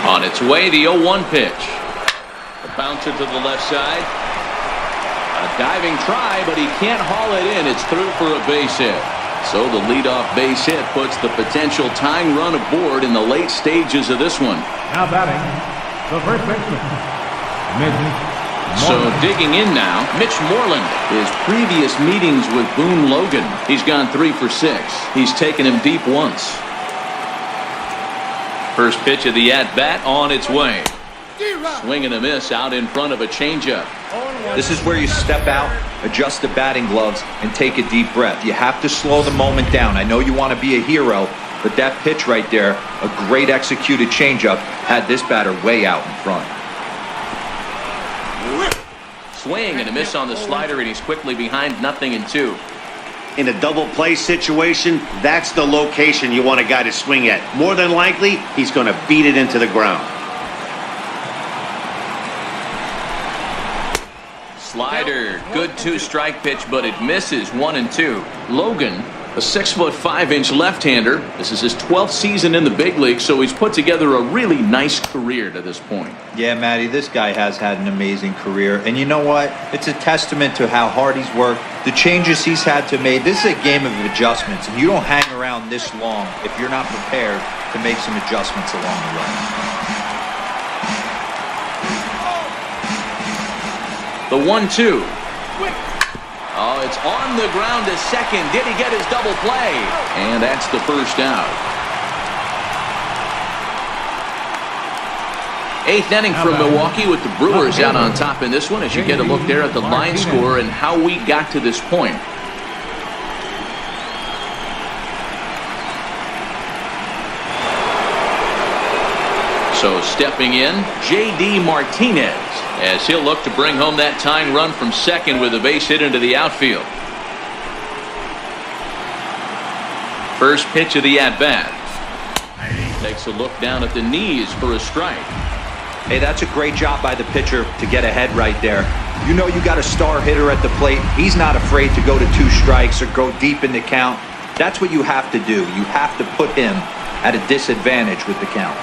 On its way, the 0-1 pitch. A bouncer to the left side. A diving try, but he can't haul it in. It's through for a base hit. So the leadoff base hit puts the potential tying run aboard in the late stages of this one. Now batting, the first baseman, So digging in now, Mitch Moreland. His previous meetings with Boone Logan, he's gone 3 for 6. He's taken him deep once. First pitch of the at-bat on its way. Swing and a miss out in front of a changeup. This is where you step out, adjust the batting gloves, and take a deep breath. You have to slow the moment down. I know you want to be a hero, but that pitch right there, a great executed changeup, had this batter way out in front. Swing and a miss on the slider, and he's quickly behind 0-2. In a double play situation, that's the location you want a guy to swing at. More than likely, he's going to beat it into the ground. Slider, good 2-strike pitch, but it misses 1-2. Logan A 6'5" left-hander. This is his 12th season in the big league, so he's put together a really nice career to this point. Yeah, Matty, this guy has had an amazing career. And you know what? It's a testament to how hard he's worked, the changes he's had to make. This is a game of adjustments, and you don't hang around this long if you're not prepared to make some adjustments along the way. The 1-2. Oh, it's on the ground to second. Did he get his double play? And that's the first out. 8th inning from Milwaukee with the Brewers out on top in this one as you get a look there at the line score and how we got to this point. So stepping in, J.D. Martinez, as he'll look to bring home that tying run from second with a base hit into the outfield. First pitch of the at-bat. Takes a look down at the knees for a strike. Hey, that's a great job by the pitcher to get ahead right there. You know you got a star hitter at the plate. He's not afraid to go to 2 strikes or go deep in the count. That's what you have to do. You have to put him at a disadvantage with the count.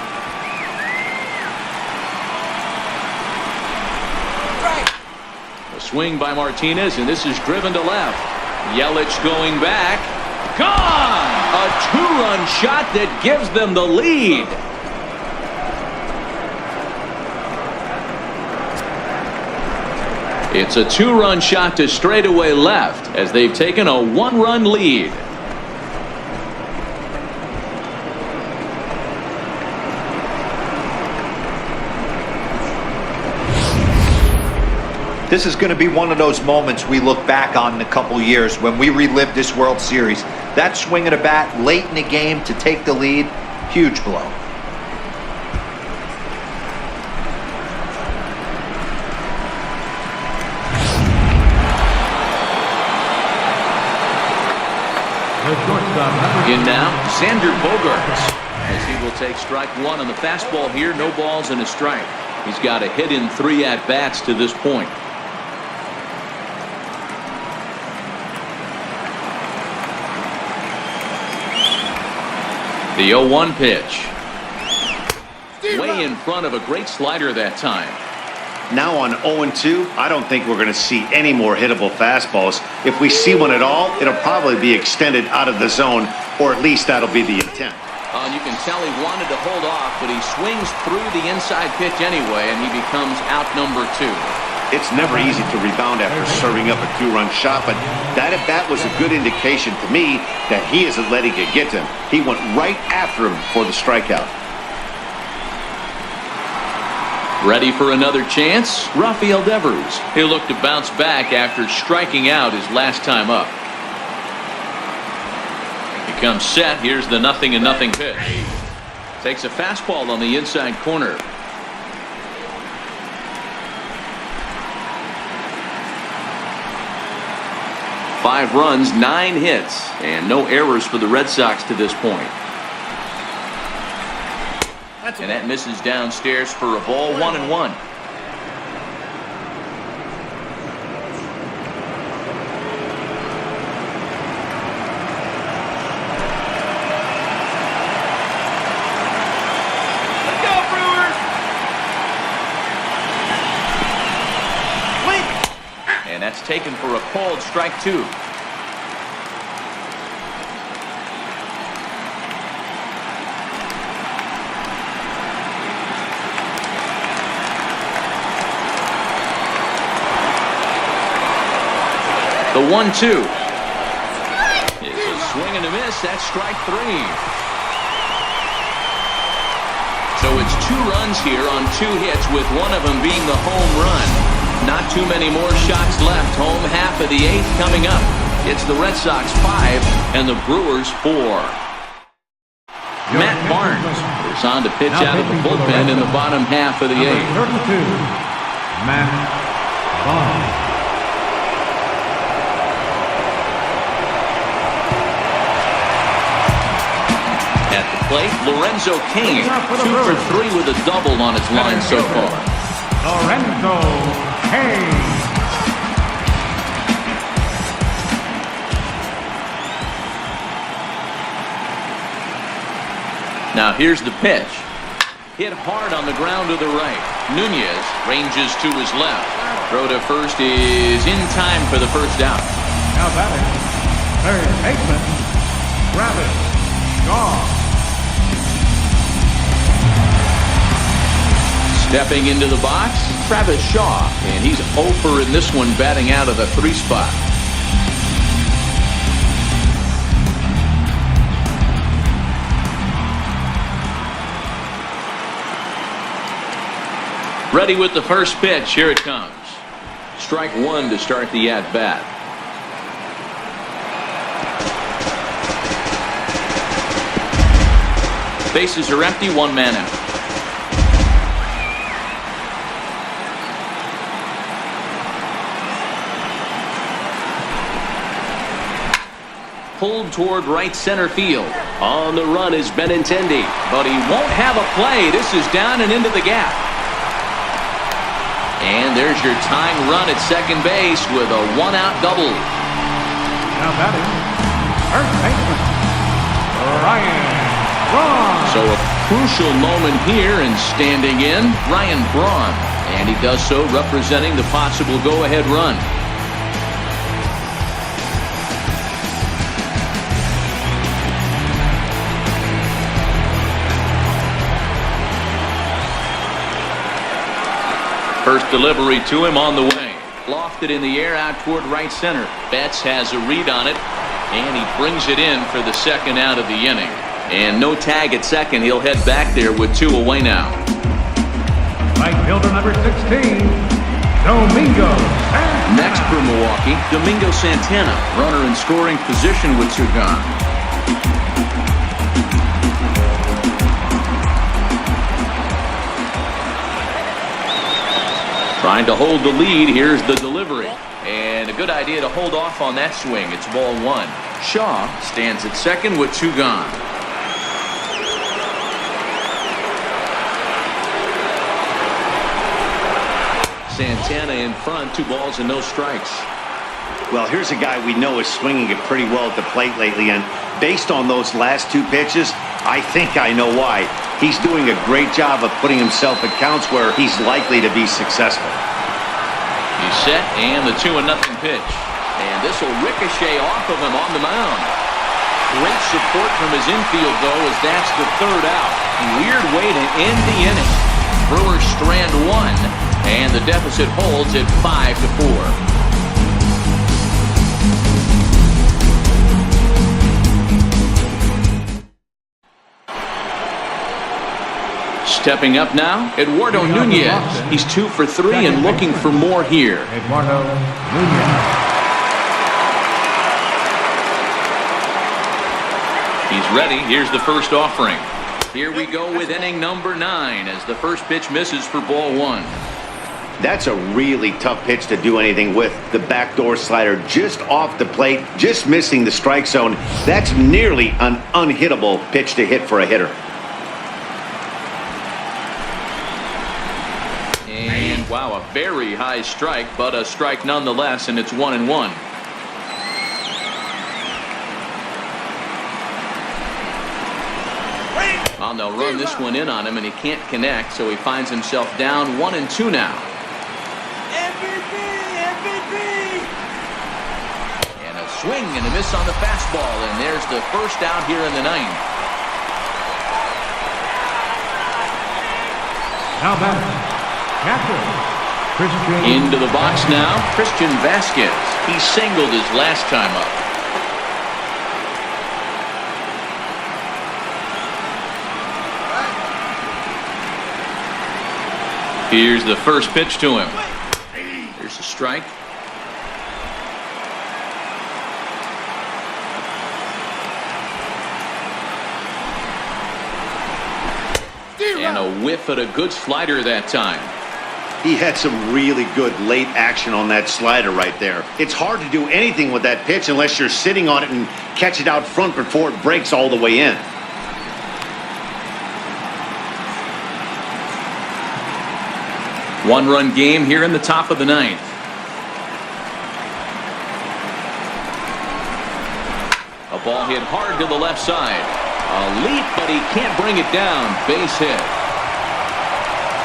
Swing by Martinez, and this is driven to left. Yelich going back. Gone! A 2-run shot that gives them the lead. It's a 2-run shot to straightaway left as they've taken a 1-run lead. This is going to be one of those moments we look back on in a couple years when we relive this World Series. That swing of the bat late in the game to take the lead, huge blow. In now, Xander Bogaerts, as he will take strike 1 on the fastball here. No balls and a strike. He's got a hit in 3 at-bats to this point. The 0-1 pitch. Way in front of a great slider that time. Now on 0-2, I don't think we're going to see any more hittable fastballs. If we see one at all, it'll probably be extended out of the zone, or at least that'll be the intent. And you can tell he wanted to hold off, but he swings through the inside pitch anyway, and he becomes out number 2. It's never easy to rebound after serving up a 2-run shot, but that at-bat was a good indication to me that he isn't letting it get to him. He went right after him for the strikeout. Ready for another chance? Rafael Devers. He'll look to bounce back after striking out his last time up. He comes set. Here's the 0-0 pitch. Takes a fastball on the inside corner. Five runs, 9 hits, and no errors for the Red Sox to this point. And that misses downstairs for a ball, 1-1. Let's go, Brewers! Wait! And that's taken for a called strike 2. The 1-2. It's a swing and a miss. That's strike 3. So it's 2 runs here on 2 hits, with one of them being the home run. Not too many more shots left. Home half of the 8th coming up. It's the Red Sox 5 and the Brewers 4. Matt Barnes is on to pitch out of the bullpen in the bottom half of the 8th. 32, Matt Barnes. At the plate, Lorenzo Cain, 2 for 3 with a double on his line so far. Lorenzo Cain. Now here's the pitch. Hit hard on the ground to the right. Nunez ranges to his left. Throw to first is in time for the first out. Now batting, third baseman, Travis Shaw. Stepping into the box, Travis Shaw, and he's 0 for in this one, batting out of the 3 spot. Ready with the first pitch. Here it comes. Strike 1 to start the at-bat. Bases are empty, 1 man out. Pulled toward right center field. On the run is Benintendi, but he won't have a play. This is down and into the gap. And there's your tying run at second base with a 1-out double. Now batting, first baseman, Ryan Braun. So a crucial moment here, and standing in, Ryan Braun. And he does so representing the possible go-ahead run. First delivery to him on the way. Lofted in the air out toward right center. Betts has a read on it, and he brings it in for the second out of the inning. And no tag at second. He'll head back there with 2 away now. Right fielder number 16, Domingo Santana. Next for Milwaukee, Domingo Santana. Runner in scoring position with 2 gone. Trying to hold the lead. Here's the delivery. And a good idea to hold off on that swing. It's ball 1. Shaw stands at second with 2 gone. Santana in front, 2 balls and no strikes. Well, here's a guy we know is swinging it pretty well at the plate lately, and based on those last 2 pitches, I think I know why. He's doing a great job of putting himself at counts where he's likely to be successful. He's set, and the 2-0 pitch. And this will ricochet off of him on the mound. Great support from his infield, though, as that's the 3rd out. Weird way to end the inning. Brewers strand 1, and the deficit holds at 5-4. Stepping up now, Eduardo Nunez. He's 2 for 3 and looking for more here. Eduardo Nunez. He's ready. Here's the first offering. Here we go with inning number 9 as the first pitch misses for ball 1. That's a really tough pitch to do anything with. The backdoor slider just off the plate, just missing the strike zone. That's nearly an unhittable pitch to hit for a hitter. And wow, a very high strike, but a strike nonetheless, and it's 1-1. Well, they'll run this one in on him, and he can't connect, so he finds himself down 1-2 now. MVP! MVP! And a swing and a miss on the fastball, and there's the first out here in the 9th. Now batting, catcher, Christian. Into the box now, Christian Vasquez. He singled his last time up. Here's the first pitch to him. There's a strike. And a whiff at a good slider that time. He had some really good late action on that slider right there. It's hard to do anything with that pitch unless you're sitting on it and catch it out front before it breaks all the way in. One-run game here in the top of the 9th. A ball hit hard to the left side. A leap, but he can't bring it down. Base hit.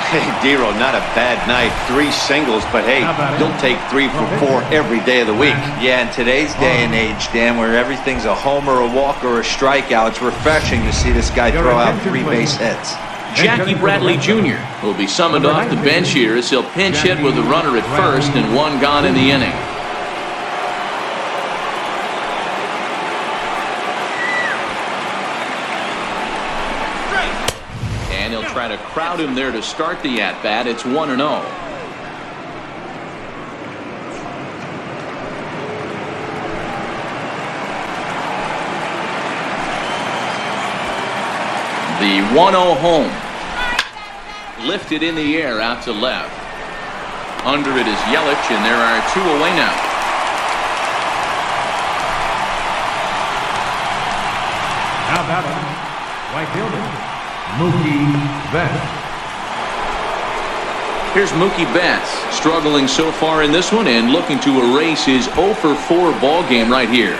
Hey, Dero, not a bad night. 3 singles, but hey, he'll take 3 for 4 every day of the week. Yeah, in today's day and age, Dan, where everything's a homer, a walk, or a strikeout, it's refreshing to see this guy throw out 3 base hits. Jackie Bradley Jr. will be summoned off the bench here as he'll pinch hit with a runner at first and 1 gone in the inning. And he'll try to crowd him there to start the at-bat. It's 1-0. The 1-0 home. Lifted in the air out to left. Under it is Yelich, and there are 2 away now. Now batting, right fielder, Mookie Betts. Here's Mookie Betts, struggling so far in this one and looking to erase his 0 for 4 ball game right here.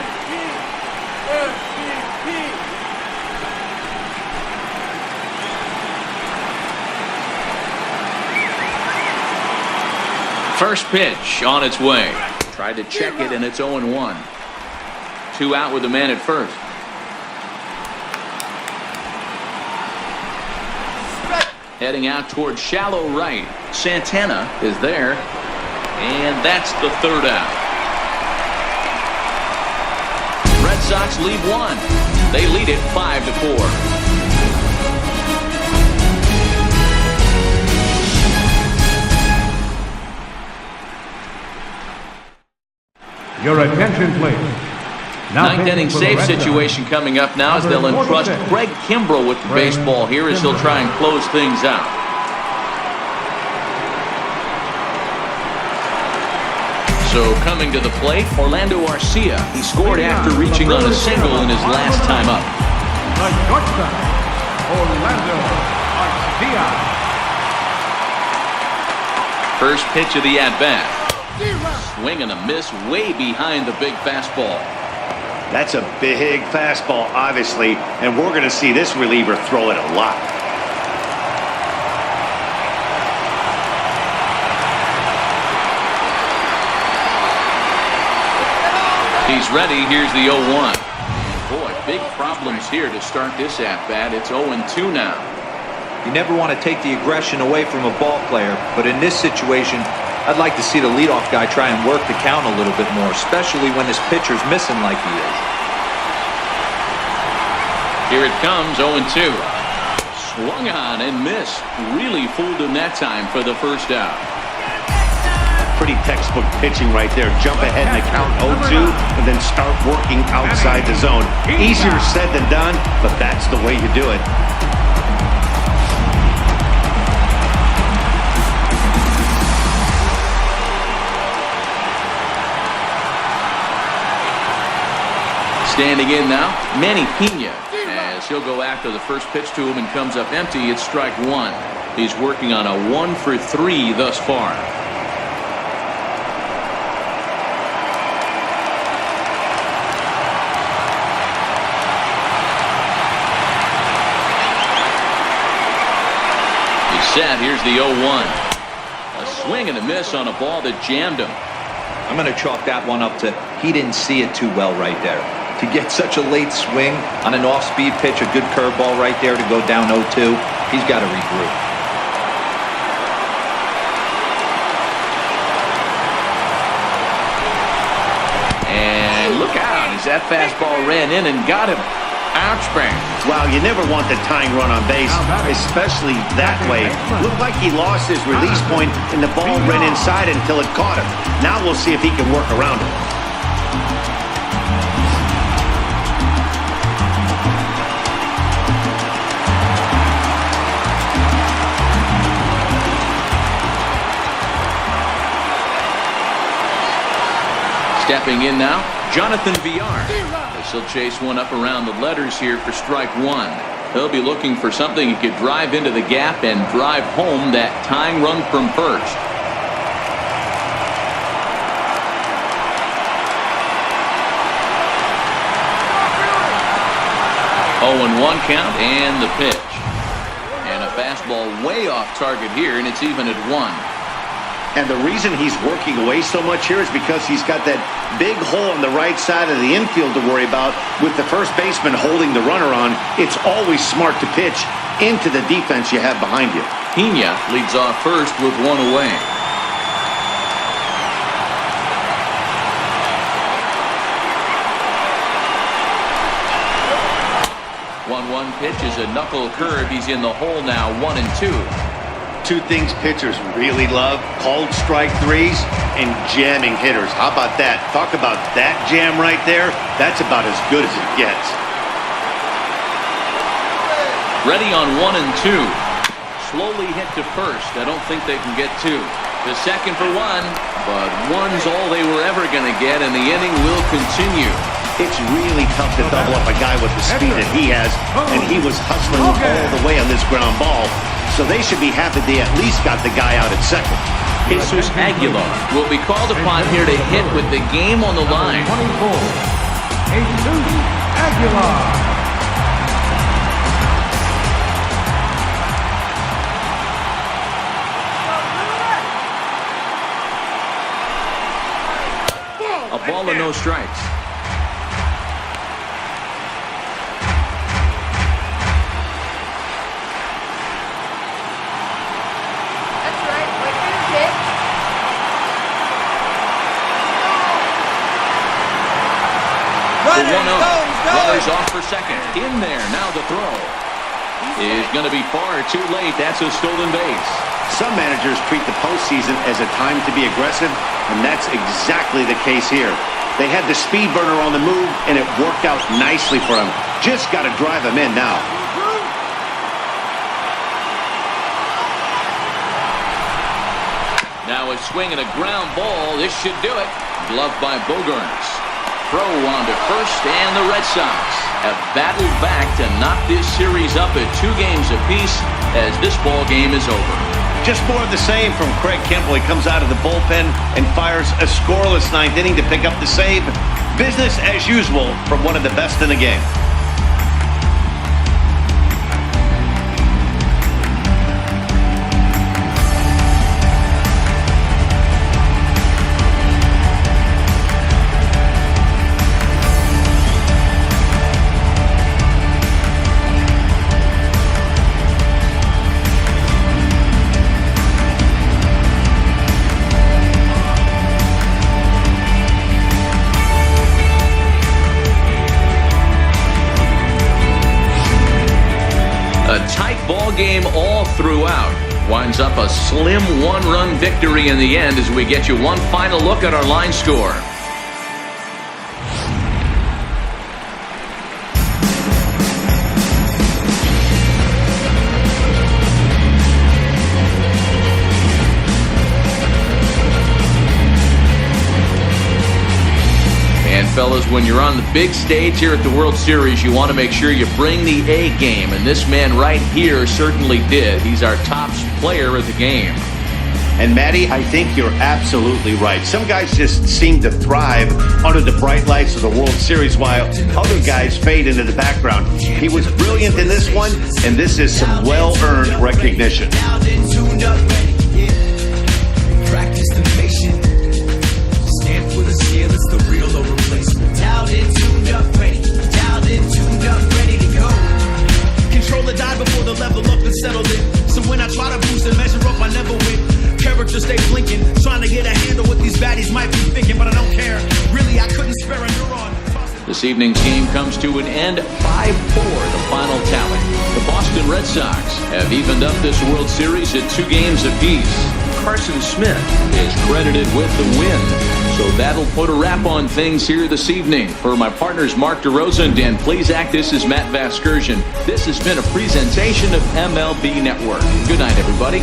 First pitch on its way. Tried to check it, and it's 0-1. 2 out with the man at first. Heading out towards shallow right. Santana is there. And that's the 3rd out. Red Sox lead 1. They lead it 5-4. Your attention, please. Ninth inning save situation coming up now as they'll entrust Craig Kimbrell with the baseball here as he'll try and close things out. So coming to the plate, Orlando Arcia. He scored after reaching on a single in his last time up. The shortstop, Orlando Arcia. First pitch of the at-bat. Swing and a miss way behind the big fastball. That's a big fastball, obviously, and we're going to see this reliever throw it a lot. He's ready. Here's the 0-1. Boy, big problems here to start this at-bat. It's 0-2 now. You never want to take the aggression away from a ball player, but in this situation, I'd like to see the leadoff guy try and work the count a little bit more, especially when this pitcher's missing like he is. Here it comes, 0-2. Swung on and missed. Really fooled him that time for the first out. Pretty textbook pitching right there. Jump ahead in the count 0-2 and then start working outside the zone. Easier said than done, but that's the way you do it. Standing in now, Manny Pena, as he'll go after the first pitch to him and comes up empty. It's strike 1. He's working on a 1 for 3 thus far. He's set. Here's the 0-1. A swing and a miss on a ball that jammed him. I'm going to chalk that one up to he didn't see it too well right there. To get such a late swing on an off-speed pitch, a good curveball right there to go down 0-2, he's got to regroup. And look out as that fastball ran in and got him. Ouch, bang. Well, you never want the tying run on base, especially that way. Looked like he lost his release point and the ball ran inside until it caught him. Now we'll see if he can work around it. Stepping in now, Jonathan Villar. He'll chase one up around the letters here for strike 1. He'll be looking for something he could drive into the gap and drive home that tying run from first. 0-1 count and the pitch. And a fastball way off target here, and it's even at 1. And the reason he's working away so much here is because he's got that big hole on the right side of the infield to worry about with the first baseman holding the runner on. It's always smart to pitch into the defense you have behind you. Pena leads off first with 1 away. 1-1 pitch is a knuckle curve. He's in the hole now, 1-2. Two things pitchers really love: called strike threes and jamming hitters. How about that? Talk about that jam right there. That's about as good as it gets. Ready on 1-2. Slowly hit to first. I don't think they can get 2. The second for 1, but 1's all they were ever going to get, and the inning will continue. It's really tough to double up a guy with the speed that he has, and he was hustling all the way on this ground ball. So they should be happy they at least got the guy out at second. Jesus Aguilar will be called upon here to hit with the game on the line. 24, Jesus Aguilar. A ball and no strikes. Runners off for second. In there. Now the throw is going to be far too late. That's a stolen base. Some managers treat the postseason as a time to be aggressive, and that's exactly the case here. They had the speed burner on the move, and it worked out nicely for them. Just got to drive them in now. Now a swing and a ground ball. This should do it. Gloved by Bogarts. Throw on to first, and the Red Sox have battled back to knock this series up at 2 games apiece as this ball game is over. Just more of the same from Craig Kimbrel. He comes out of the bullpen and fires a scoreless 9th inning to pick up the save. Business as usual from one of the best in the game. Game all throughout. Winds up a slim 1-run victory in the end as we get you one final look at our line score. And fellas, when you're on the big stage here at the World Series, you want to make sure you bring the A game, and this man right here certainly did. He's our top player of the game. And Matty, I think you're absolutely right. Some guys just seem to thrive under the bright lights of the World Series while other guys fade into the background. He was brilliant in this one, and this is some well-earned recognition. Practice the patient. Stand for the skill, it's the real or replacement. Dialed in, tuned up, ready. Dialed in, tuned up, ready to go. Controller died before the level up and settled in. So when I try to boost and measure up, I never win. Character stay blinking, trying to get a handle what these baddies might be thinking, but I don't care. Really, I couldn't spare a neuron. This evening's game comes to an end, 5-4, the final tally. The Boston Red Sox have evened up this World Series at 2 games apiece. Carson Smith is credited with the win. So that'll put a wrap on things here this evening. For my partners Mark DeRosa and Dan Plesac, this is Matt Vasgersian. This has been a presentation of MLB Network. Good night, everybody.